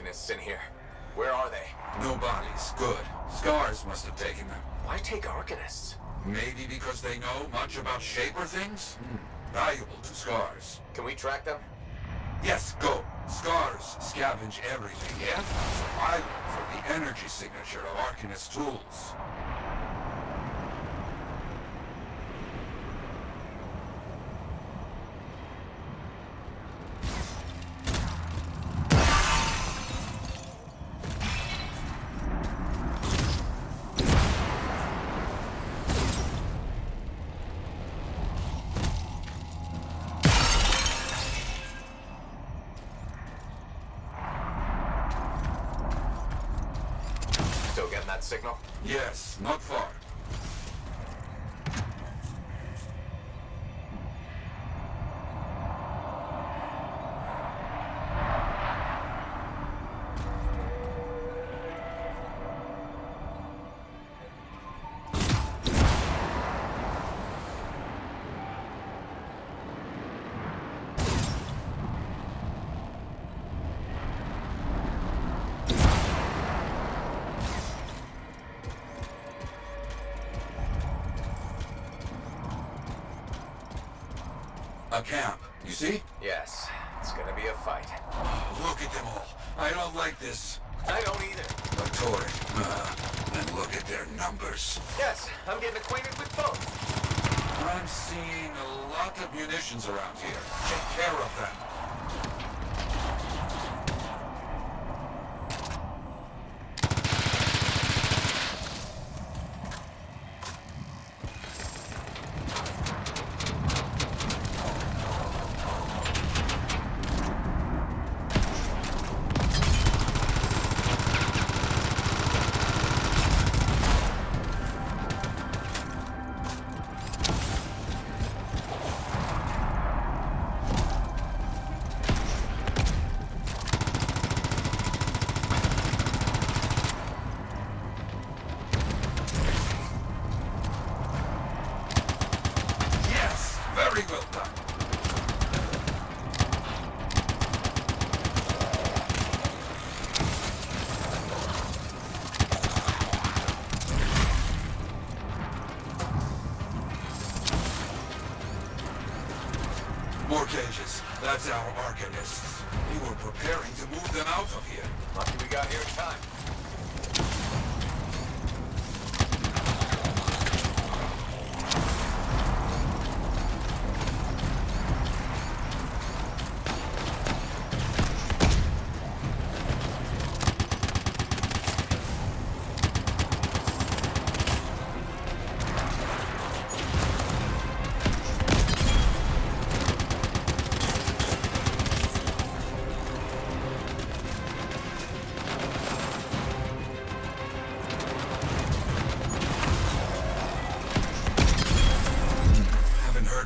Arcanists in here. Where are they? No bodies. Good. Scars must have taken them. Why take Arcanists? Maybe because they know much about Shaper things? Valuable to Scars. Can we track them? Yes, go. Scars scavenge everything, yeah? So I look for the energy signature of Arcanist tools. Still getting that signal? Yes, not far. A camp, you see? Yes. It's gonna be a fight. Look at them all. I don't like this. I don't either. A turret. And look at their numbers. Yes, I'm getting acquainted with both. I'm seeing a lot of munitions around here. Take care of them. Very well done. More cages. That's our Arcanists. We were preparing to move them out of here. Lucky we got here in time.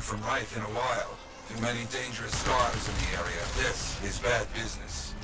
From Rife in a while. Too many dangerous scars in the area. This is bad business.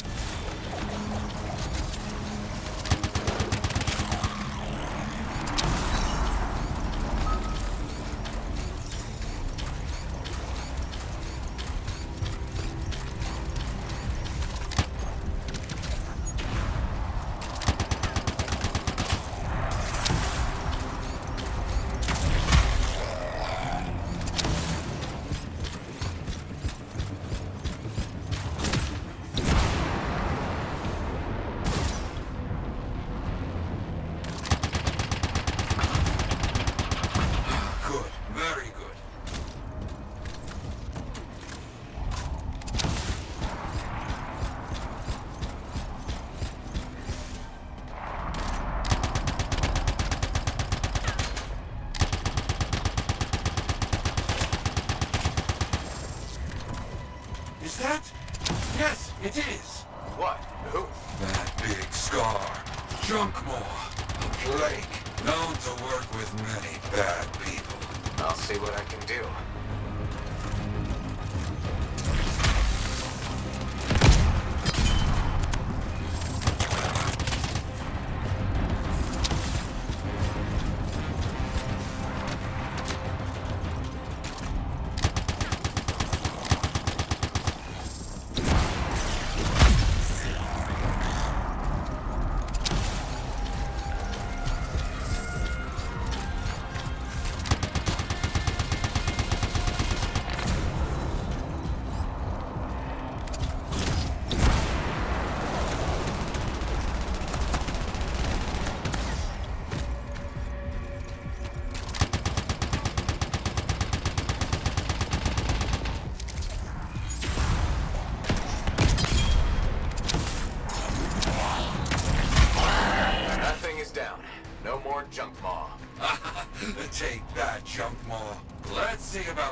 Is that? Yes, it is. What? Who? That big scar. Junkmore. A plague. Known to work with many bad people. I'll see what I can do.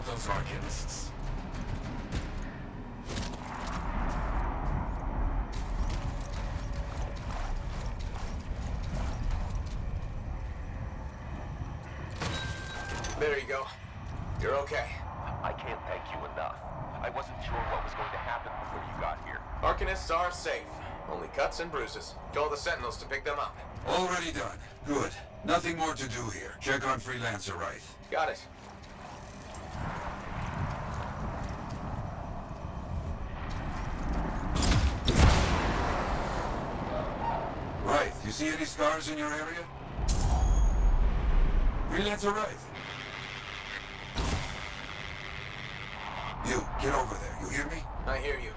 those Arcanists. There you go. You're okay. I can't thank you enough. I wasn't sure what was going to happen before you got here. Arcanists are safe. Only cuts and bruises. Call the Sentinels to pick them up. Already done. Good. Nothing more to do here. Check on Freelancer Wright. Got it. Wright, you see any scars in your area? Freelancer Wright. You, get over there. You hear me? I hear you.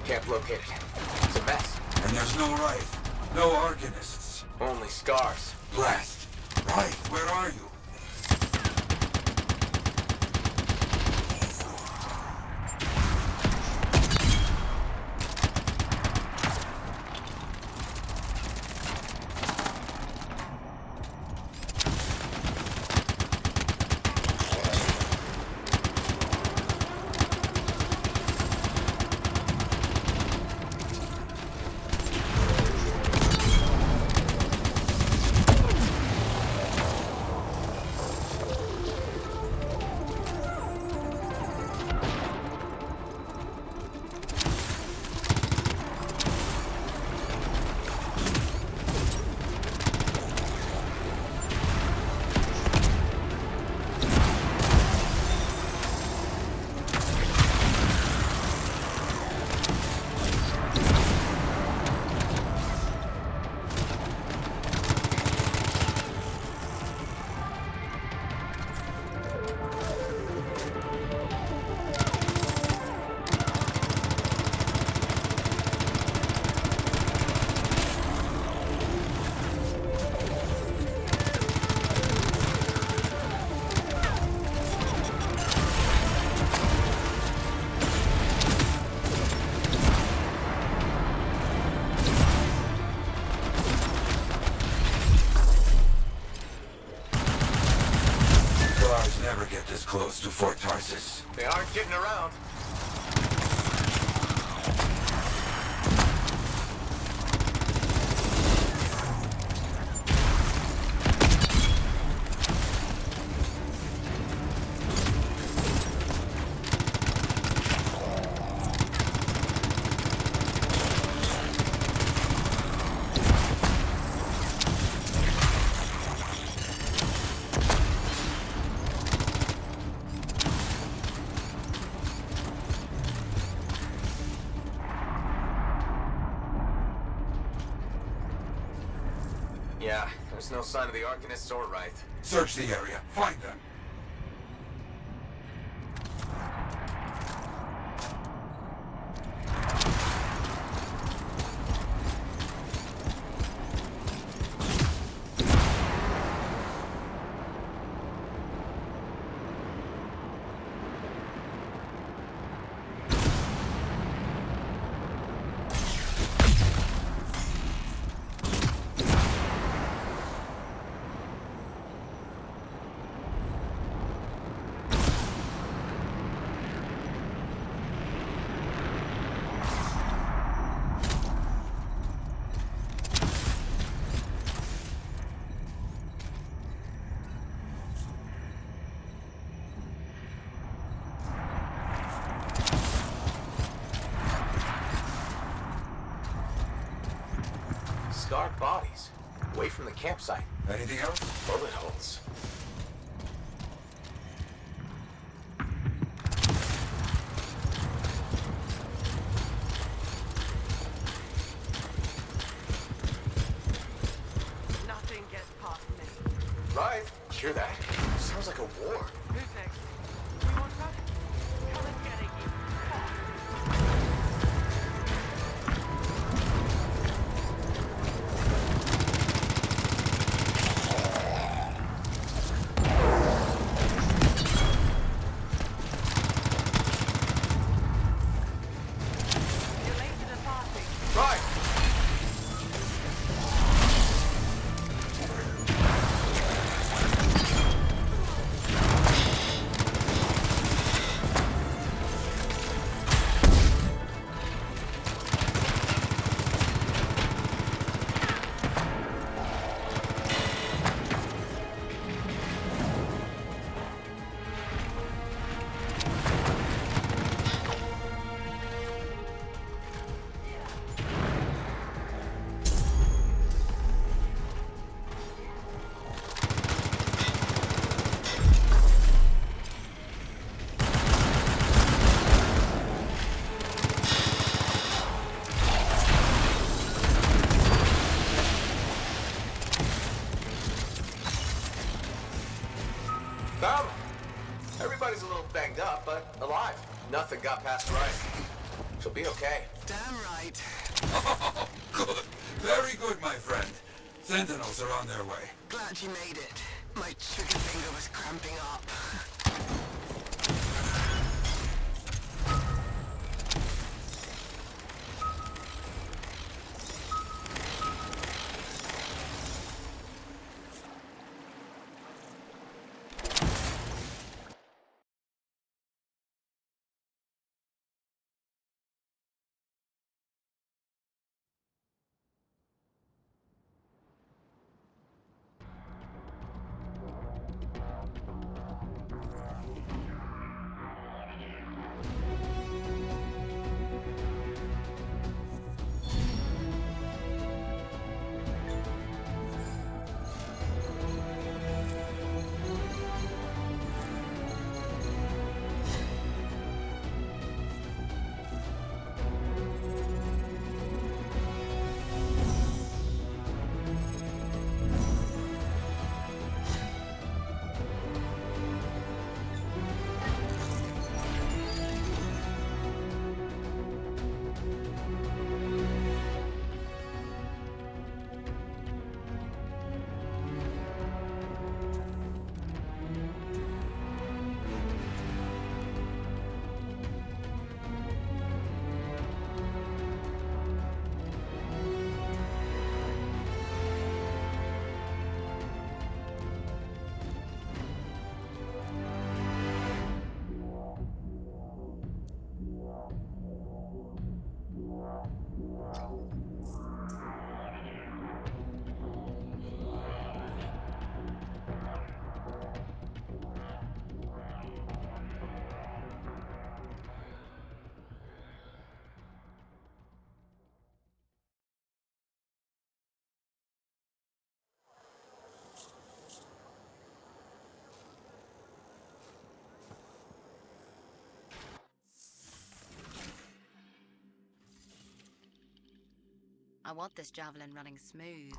Camp located. It's a mess. And there's no Wright. No Arcanists. Only scars. Blast. Wright, where are you? Never get this close to Fort Tarsis. They aren't getting around. Yeah, there's no sign of the Arcanists or Wright. Search the area. Find them. scarred bodies. Away from the campsite. Anything else? Bullet holes. Nothing gets past me. Right. Hear that? Sounds like a war. Who's next? You want that? Come and get it, you You're late to the party. Right. Found him. Everybody's a little banged up, but alive. Nothing got past Rice. She'll be okay. Damn right. Oh, good. Very good, my friend. Sentinels are on their way. Glad you made it. My trigger finger was cramping up. I want this javelin running smooth.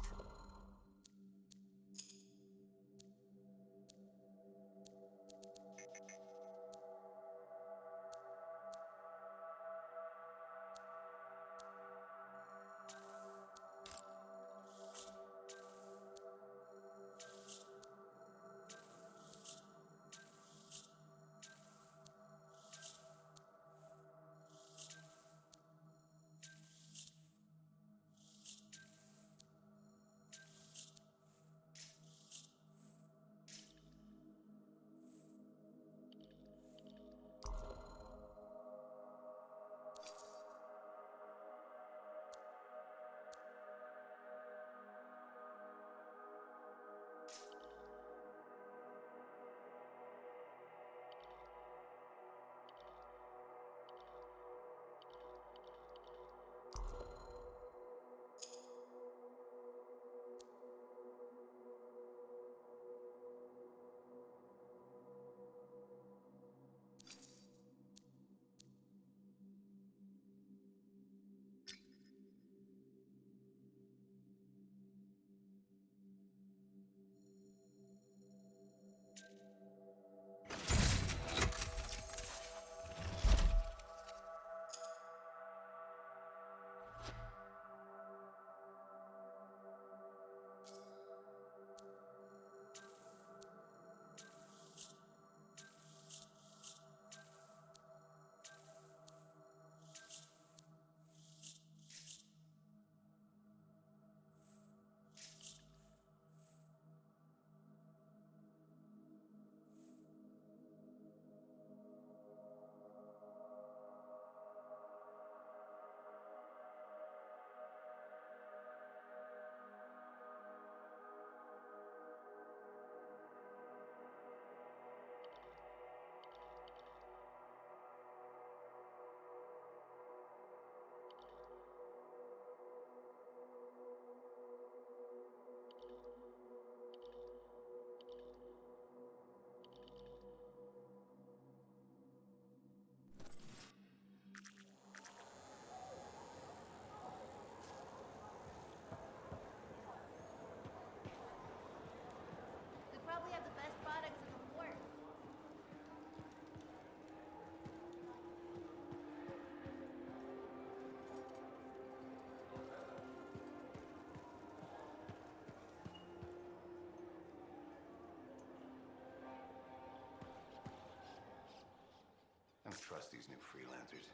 don't trust these new freelancers.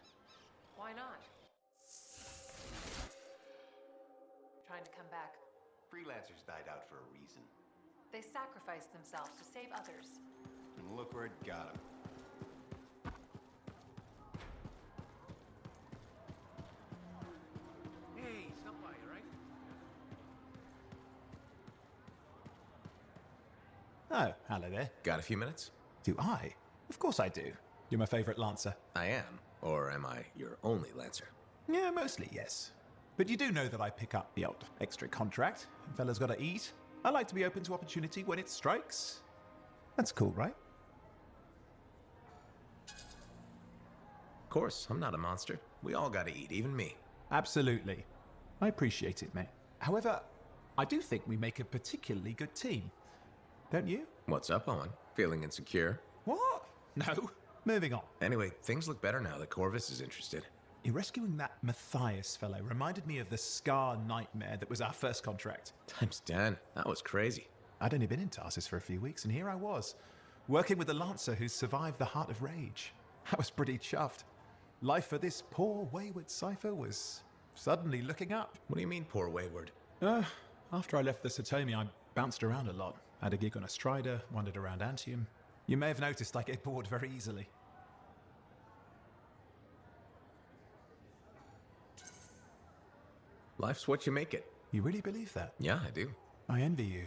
Why not? Trying to come back. Freelancers died out for a reason. They sacrificed themselves to save others. And look where it got them. Hey, stop by, all right? Oh, hello there. Got a few minutes? Do I? Of course I do. You're my favorite Lancer. I am. Or am I your only Lancer? Yeah, mostly, yes. But you do know that I pick up the odd extra contract. Fella's gotta eat. I like to be open to opportunity when it strikes. That's cool, right? Of course, I'm not a monster. We all gotta eat, even me. Absolutely. I appreciate it, mate. However, I do think we make a particularly good team. Don't you? What's up, Owen? Feeling insecure? What? No. Moving on. Anyway, things look better now that Corvus is interested. Rescuing that Matthias fellow reminded me of the Scar nightmare that was our first contract. Times 10. That was crazy. I'd only been in Tarsus for a few weeks, and here I was, working with a Lancer who's survived the Heart of Rage. I was pretty chuffed. Life for this poor, wayward Cypher was suddenly looking up. What do you mean, poor wayward? After I left the Satomi, I bounced around a lot. Had a gig on a Strider, wandered around Antium. You may have noticed I get bored very easily. Life's what you make it. You really believe that? Yeah, I do. I envy you.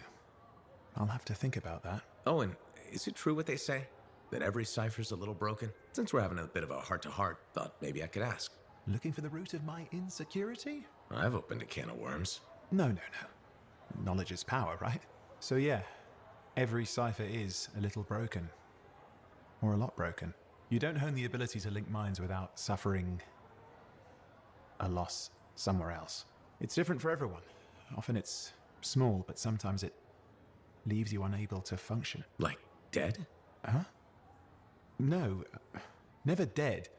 I'll have to think about that. Oh, and is it true what they say? That every cipher's a little broken? Since we're having a bit of a heart-to-heart, thought maybe I could ask. Looking for the root of my insecurity? I've opened a can of worms. No. Knowledge is power, right? So yeah, every cipher is a little broken. Or a lot broken. You don't hone the ability to link minds without suffering a loss somewhere else. It's different for everyone. Often it's small, but sometimes it leaves you unable to function. Like dead? Huh? No, never dead.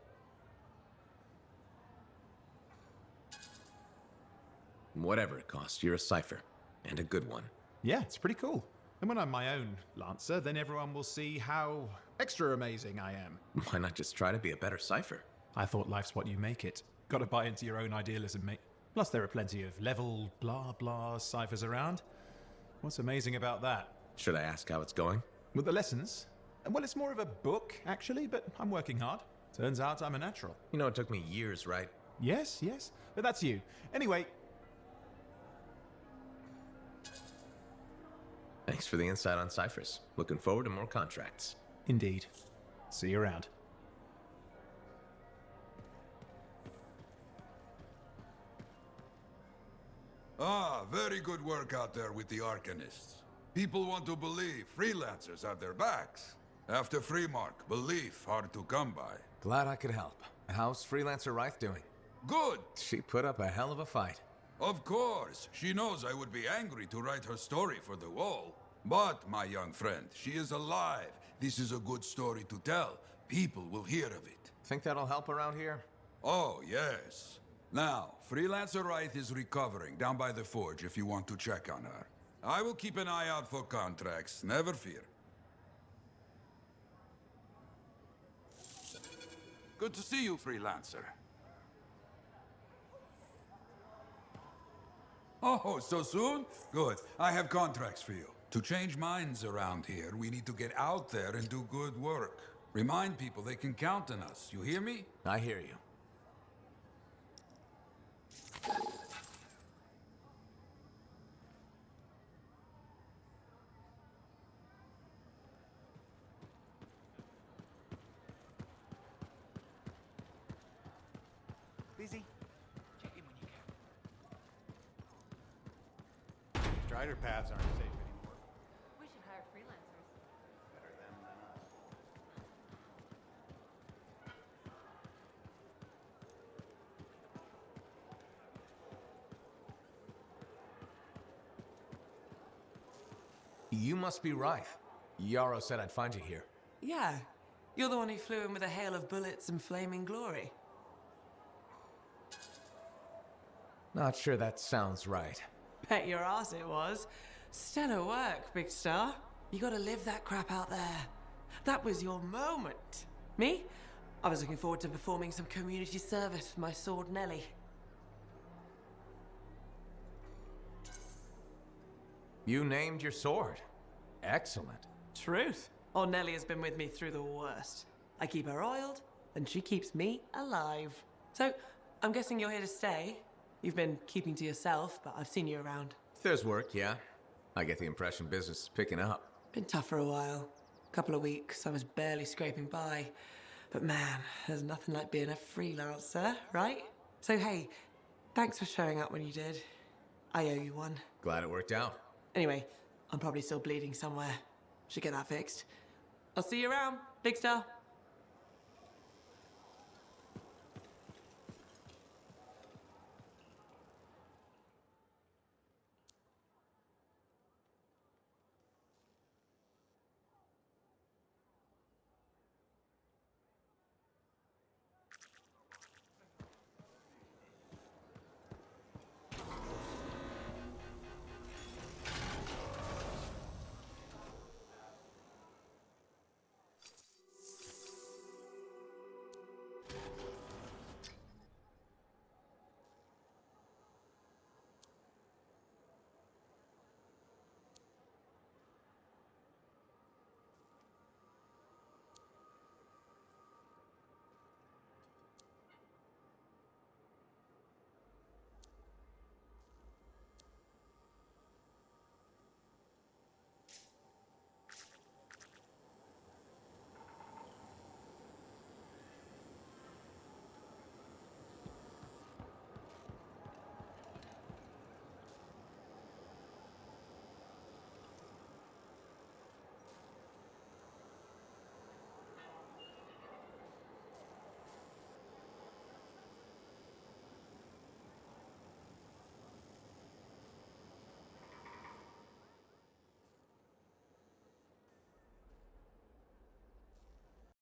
Whatever it costs, you're a cipher. And a good one. Yeah, it's pretty cool. And when I'm my own Lancer, then everyone will see how extra amazing I am. Why not just try to be a better cipher? I thought life's what you make it. Gotta buy into your own idealism, mate. Plus, there are plenty of level blah blah ciphers around. What's amazing about that? Should I ask how it's going? With the lessons? Well, it's more of a book, actually, but I'm working hard. Turns out I'm a natural. You know, it took me years, right? Yes, but that's you. Anyway. Thanks for the insight on ciphers. Looking forward to more contracts. Indeed. See you around. Very good work out there with the Arcanists. People want to believe freelancers have their backs. After Freemark, belief hard to come by. Glad I could help. How's Freelancer Reith doing? Good! She put up a hell of a fight. Of course. She knows I would be angry to write her story for the wall. But, my young friend, she is alive. This is a good story to tell. People will hear of it. Think that'll help around here? Oh, yes. Now, Freelancer Reith is recovering down by the forge if you want to check on her. I will keep an eye out for contracts, never fear. Good to see you, Freelancer. Oh, so soon? Good. I have contracts for you. To change minds around here, we need to get out there and do good work. Remind people they can count on us. You hear me? I hear you. Busy? Check in when you can. Strider paths aren't safe anymore. We should hire freelancers. Better them than us. You must be Reith. Yarrow said I'd find you here. Yeah. You're the one who flew in with a hail of bullets and flaming glory. Not sure that sounds right. Bet your ass it was. Stellar work, big star. You gotta live that crap out there. That was your moment. Me? I was looking forward to performing some community service with my sword Nellie. You named your sword. Excellent. Truth. Oh, Nellie has been with me through the worst. I keep her oiled, and she keeps me alive. So, I'm guessing you're here to stay. You've been keeping to yourself, but I've seen you around. If there's work, yeah. I get the impression business is picking up. Been tough for a while. Couple of weeks, I was barely scraping by. But man, there's nothing like being a freelancer, right? So hey, thanks for showing up when you did. I owe you one. Glad it worked out. Anyway, I'm probably still bleeding somewhere. Should get that fixed. I'll see you around, Big Star.